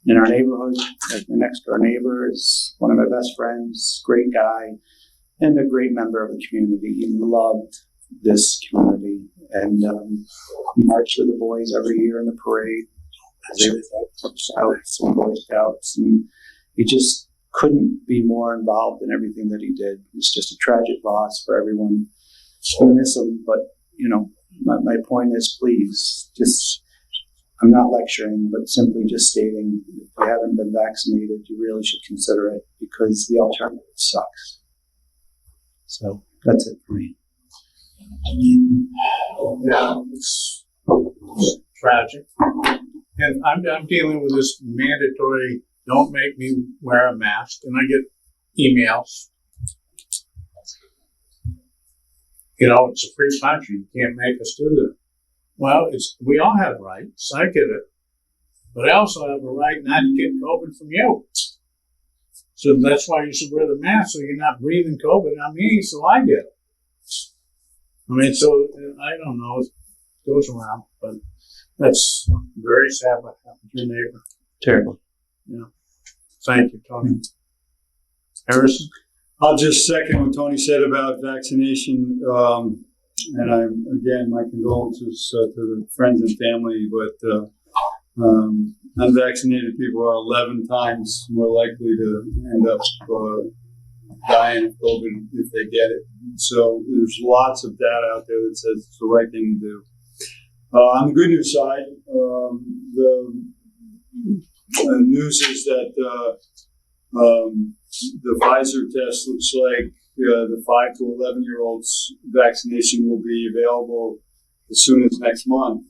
in our neighborhood. My next door neighbor is one of my best friends, great guy, and a great member of the community. He loved this community, and he marched with the boys every year in the parade. They were Scouts and Boy Scouts, and he just couldn't be more involved in everything that he did. It's just a tragic loss for everyone. We miss him, but my point is, please, just, I'm not lecturing, but simply just stating, if you haven't been vaccinated, you really should consider it, because the alternative sucks. So that's it for me. Yeah, it's tragic. And I'm dealing with this mandatory, don't make me wear a mask, and I get emails. It's a free country. You can't make us do that. Well, we all have rights. I get it. But I also have a right not to get COVID from you. So that's why you should wear the mask, so you're not breathing COVID on me, so I get it. I mean, so I don't know. It goes around. But that's very sad what happened to your neighbor. Terrible. Yeah. Thank you, Tony. Harrison? I'll just second what Tony said about vaccination. And again, my condolences to the friends and family, but unvaccinated people are 11 times more likely to end up dying of COVID if they get it. So there's lots of data out there that says it's the right thing to do. On the good news side, the news is that the Pfizer test looks like the 5 to 11-year-olds vaccination will be available as soon as next month,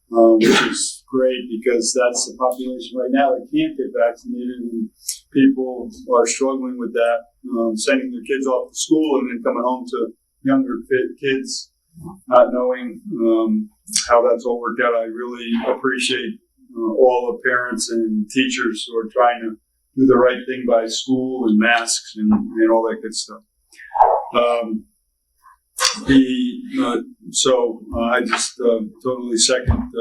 which is great, because that's the population right now that can't get vaccinated, and people are struggling with that, sending their kids off to school and then coming home to younger kids, not knowing how that's all worked out. I really appreciate all the parents and teachers who are trying to do the right thing by school and masks and all that good stuff. I just totally second,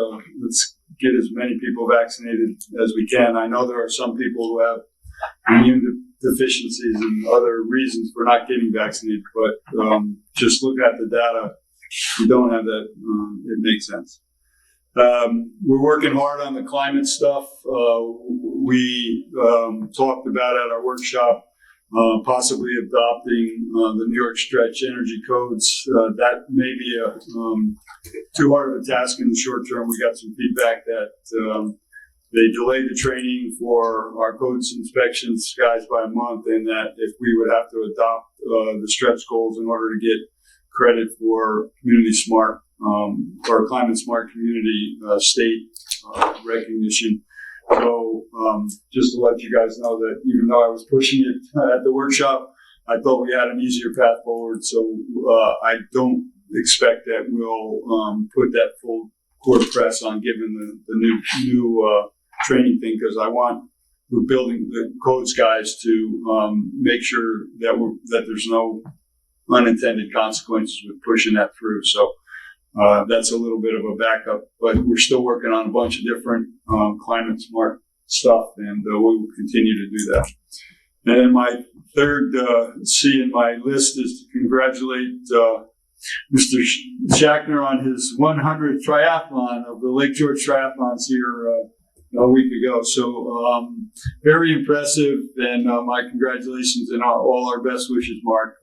let's get as many people vaccinated as we can. I know there are some people who have immune deficiencies and other reasons for not getting vaccinated, but just look at the data. If you don't have that, it makes sense. We're working hard on the climate stuff. We talked about at our workshop possibly adopting the New York Stretch energy codes. That may be too hard of a task in the short term. We got some feedback that they delayed the training for our codes inspections guys by a month, and that if we would have to adopt the stretch goals in order to get credit for community smart or climate smart community state recognition. So just to let you guys know that even though I was pushing it at the workshop, I thought we had an easier path forward. So I don't expect that we'll put that full court press on given the new training thing, because I want the building the codes guys to make sure that there's no unintended consequences with pushing that through. So that's a little bit of a backup, but we're still working on a bunch of different climate smart stuff, and we will continue to do that. And then my third C in my list is to congratulate Mr. Shackner on his 100th triathlon of the Lake George Triathlons here a week ago. So very impressive, and my congratulations and all our best wishes, Mark.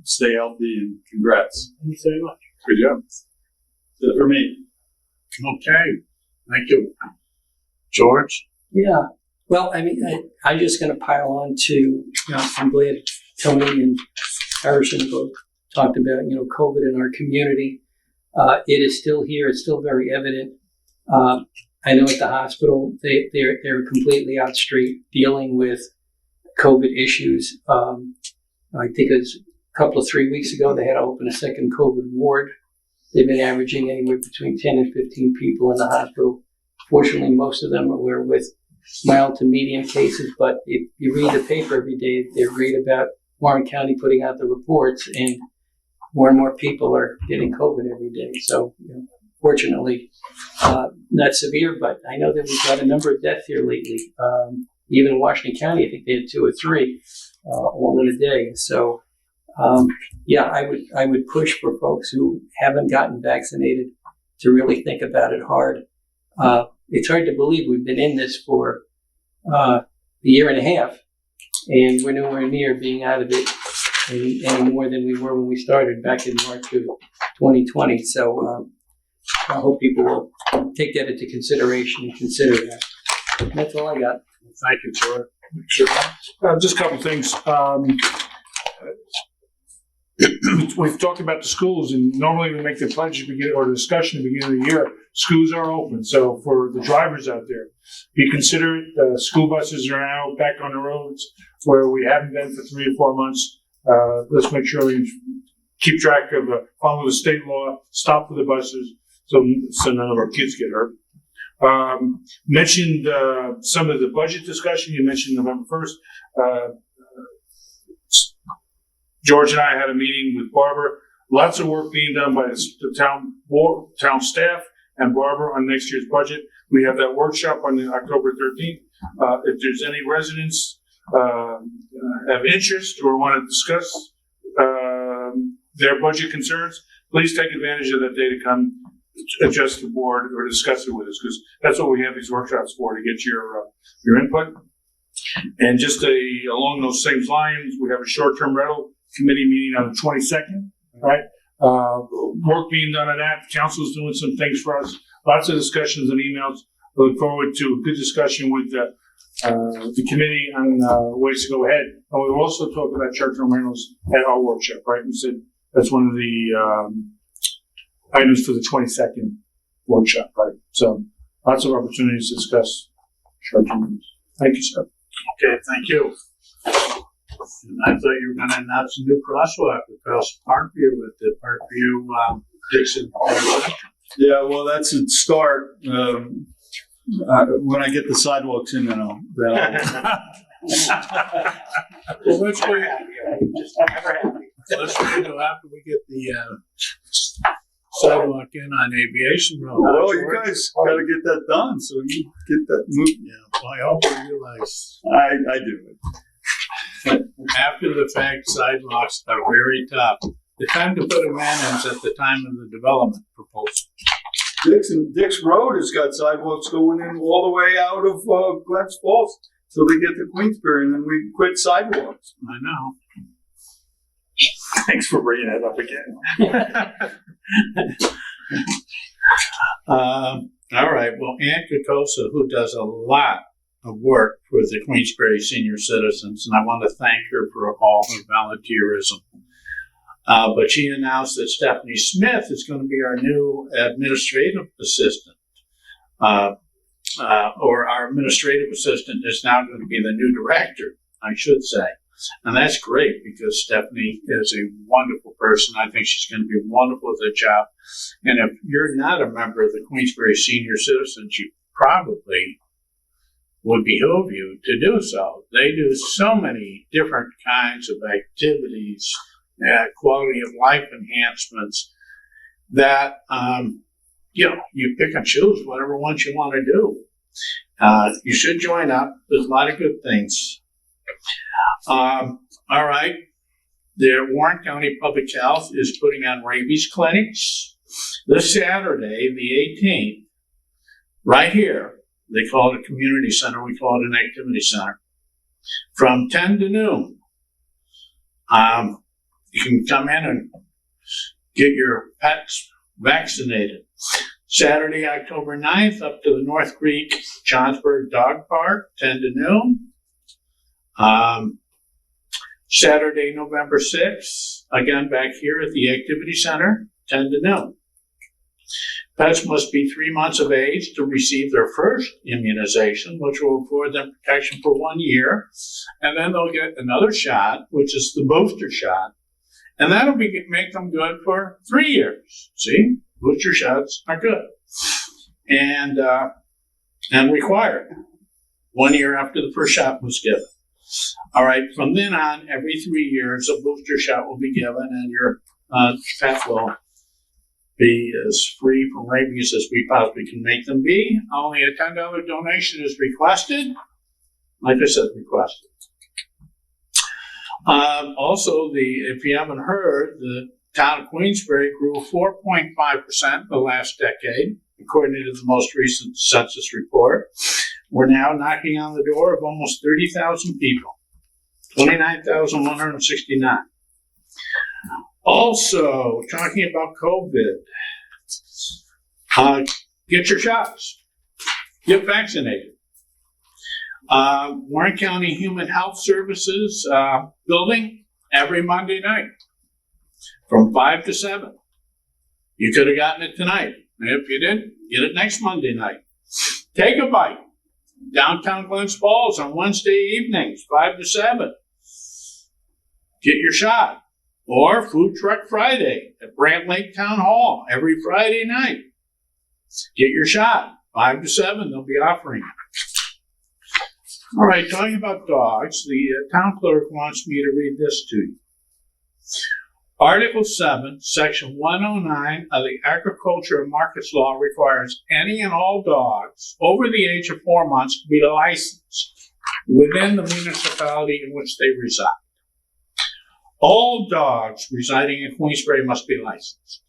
Stay healthy and congrats. Thank you very much. Good job. That's it for me. Okay, thank you. George? Yeah. Well, I mean, I'm just going to pile on to, I'm glad Tony and Harrison both talked about, COVID in our community. It is still here. It's still very evident. I know at the hospital, they're completely out straight dealing with COVID issues. I think it was a couple of 3 weeks ago, they had to open a second COVID ward. They've been averaging anywhere between 10 and 15 people in the hospital. Fortunately, most of them were with mild to medium cases, but if you read the paper every day, they read about Warren County putting out the reports, and more people are getting COVID every day. So, fortunately, not severe, but I know that we've got a number of deaths here lately. Even in Washington County, I think they had 2 or 3 all in a day. So, I would push for folks who haven't gotten vaccinated to really think about it hard. It's hard to believe we've been in this for a year and a half, and we're nowhere near being out of it any more than we were when we started back in March of 2020. So I hope people will take that into consideration and consider that. That's all I got. Thank you, George. Just a couple things. We've talked about the schools, and normally we make the pledge at the beginning or the discussion at the beginning of the year. Schools are open, so for the drivers out there, be considerate. School buses are now back on the roads where we haven't been for 3 or 4 months. Let's make sure we keep track of follow the state law, stop for the buses, so none of our kids get hurt. Mentioned some of the budget discussion. You mentioned November 1st. George and I had a meeting with Barbara. Lots of work being done by the town staff and Barbara on next year's budget. We have that workshop on October 13th. If there's any residents have interest or want to discuss their budget concerns, please take advantage of that day to come adjust the board or discuss it with us, because that's what we have these workshops for, to get your input. And just along those same lines, we have a short-term rental committee meeting on the 22nd, right? Work being done on that. Council's doing some things for us. Lots of discussions and emails. I look forward to a good discussion with the committee on ways to go ahead. And we'll also talk about short-term rentals at our workshop, right? We said that's one of the items for the 22nd workshop, right? So lots of opportunities to discuss short-term rentals. Thank you, sir. Okay, thank you. And I thought you were going to announce a new crosswalk across Parkview with the Parkview Dixon. Yeah, well, that's a start. When I get the sidewalks in, then I'll Well, let's wait. Let's wait until after we get the sidewalk in on Aviation Road. well, you guys got to get that done, so you get that moved. Yeah, well, I hope you realize I do it. after the fact sidewalks are very tough. The time to put them in is at the time of the development proposal. Dix Road has got sidewalks going in all the way out of Glens Falls till they get to Queensbury, and then we quit sidewalks. I know. Thanks for bringing that up again. All right. Well, Ann Kokosa, who does a lot of work for the Queensbury senior citizens, and I want to thank her for all her volunteerism. But she announced that Stephanie Smith is going to be our new administrative assistant. Or our administrative assistant is now going to be the new director, I should say. And that's great, because Stephanie is a wonderful person. I think she's going to be wonderful at the job. And if you're not a member of the Queensbury Senior Citizens, you probably would behoove you to do so. They do so many different kinds of activities, quality of life enhancements, that you pick and choose whatever ones you want to do. You should join up. There's a lot of good things. All right. The Warren County Public Health is putting on rabies clinics this Saturday, the 18th, right here They call it a community center. We call it an activity center. From 10 to noon. You can come in and get your pets vaccinated. Saturday, October 9th, up to the North Creek Johnsburg Dog Park, 10 to noon. Saturday, November 6th, again back here at the Activity Center, 10 to noon. Pets must be 3 months of age to receive their first immunization, which will afford them protection for 1 year. And then they'll get another shot, which is the booster shot. And that'll make them good for 3 years. See, booster shots are good. And required 1 year after the first shot was given. All right, from then on, every 3 years, a booster shot will be given, and your pet will be as free from rabies as we possibly can make them be. Only a $10 donation is requested. Like I said, requested. Also, if you haven't heard, the town of Queensbury grew 4.5% the last decade, according to the most recent census report. We're now knocking on the door of almost 30,000 people, 29,169. Also, talking about COVID, get your shots, get vaccinated. Warren County Human Health Services building every Monday night from 5 to 7. You could have gotten it tonight. If you didn't, get it next Monday night. Take a bite. Downtown Glens Falls on Wednesday evenings, 5 to 7. Get your shot. Or Food Truck Friday at Brant Lake Town Hall every Friday night. Get your shot. 5 to 7, they'll be offering it. All right, talking about dogs, the town clerk wants me to read this to you. Article 7, Section 109 of the Agriculture and Markets Law requires any and all dogs over the age of 4 months to be licensed within the municipality in which they reside. All dogs residing in Queensbury must be licensed.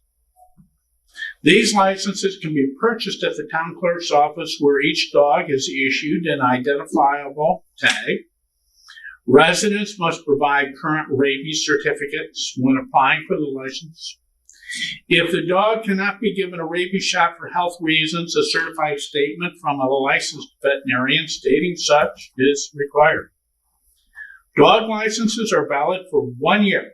These licenses can be purchased at the town clerk's office, where each dog is issued an identifiable tag. Residents must provide current rabies certificates when applying for the license. If the dog cannot be given a rabies shot for health reasons, a certified statement from a licensed veterinarian stating such is required. Dog licenses are valid for 1 year.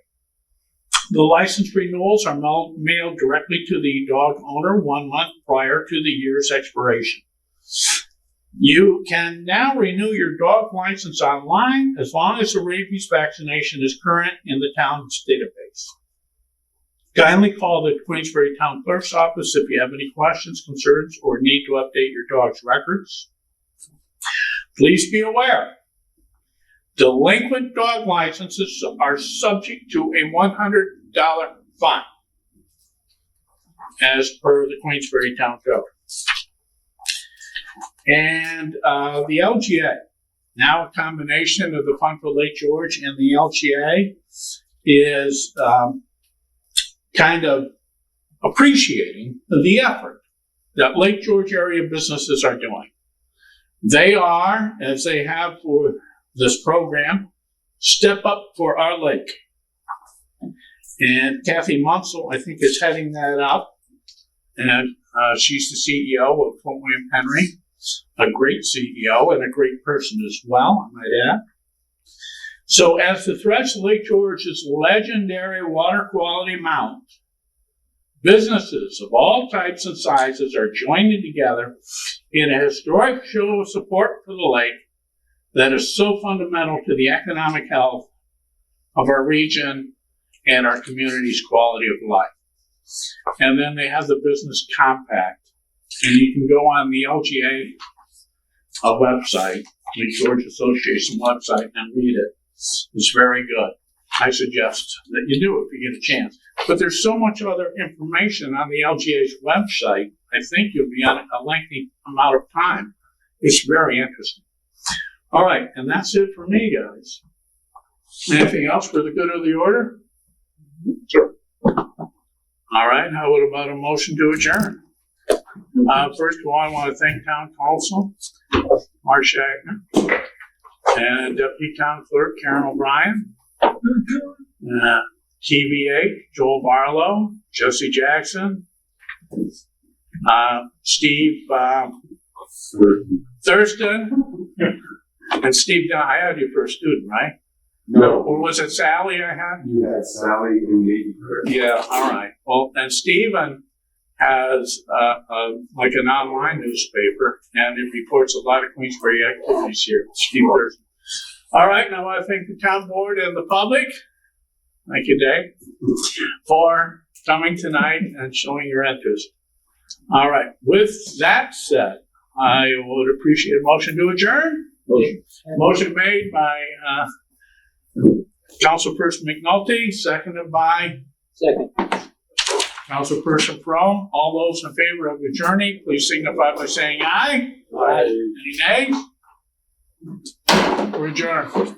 The license renewals are mailed directly to the dog owner 1 month prior to the year's expiration. You can now renew your dog license online as long as the rabies vaccination is current in the town's database. Kindly call the Queensbury Town Clerk's office if you have any questions, concerns, or need to update your dog's records. Please be aware, delinquent dog licenses are subject to a $100 fine, as per the Queensbury Town Code. And the LGA, now a combination of the Funkville Lake George and the LGA, is kind of appreciating the effort that Lake George area businesses are doing. They are, as they have for this program, Step Up for Our Lake. And Kathy Munsell, I think, is heading that up. And she's the CEO of Fort William Henry, a great CEO and a great person as well, I might add. So as the threats to Lake George's legendary water quality mount, businesses of all types and sizes are joining together in a historic show of support for the lake that is so fundamental to the economic health of our region and our community's quality of life. And then they have the business compact. And you can go on the LGA website, the George Association website, and read it. It's very good. I suggest that you do it if you get a chance. But there's so much other information on the LGA's website, I think you'll be on a lengthy amount of time. It's very interesting. All right, and that's it for me, guys. Anything else for the good of the order? Sure. All right, how about a motion to adjourn? First of all, I want to thank Town Council, Mark Shagner, and Deputy Town Clerk Karen O'Brien, TVA, Joel Barlow, Jesse Jackson, Steve Thurston, and Steve Dunn. I had you for a student, right? No. Or was it Sally I had? You had Sally and me. Yeah, all right. Well, and Stephen has like an online newspaper, and it reports a lot of Queensbury activities here. Steve Thurston. All right, now I thank the town board and the public. Thank you, Dave, for coming tonight and showing your interest. All right, with that said, I would appreciate a motion to adjourn. Motion made by Councilperson McNulty, seconded by Second. Councilperson Frome. All those in favor of adjourning, please signify by saying aye. Aye. Any nays? We're adjourned.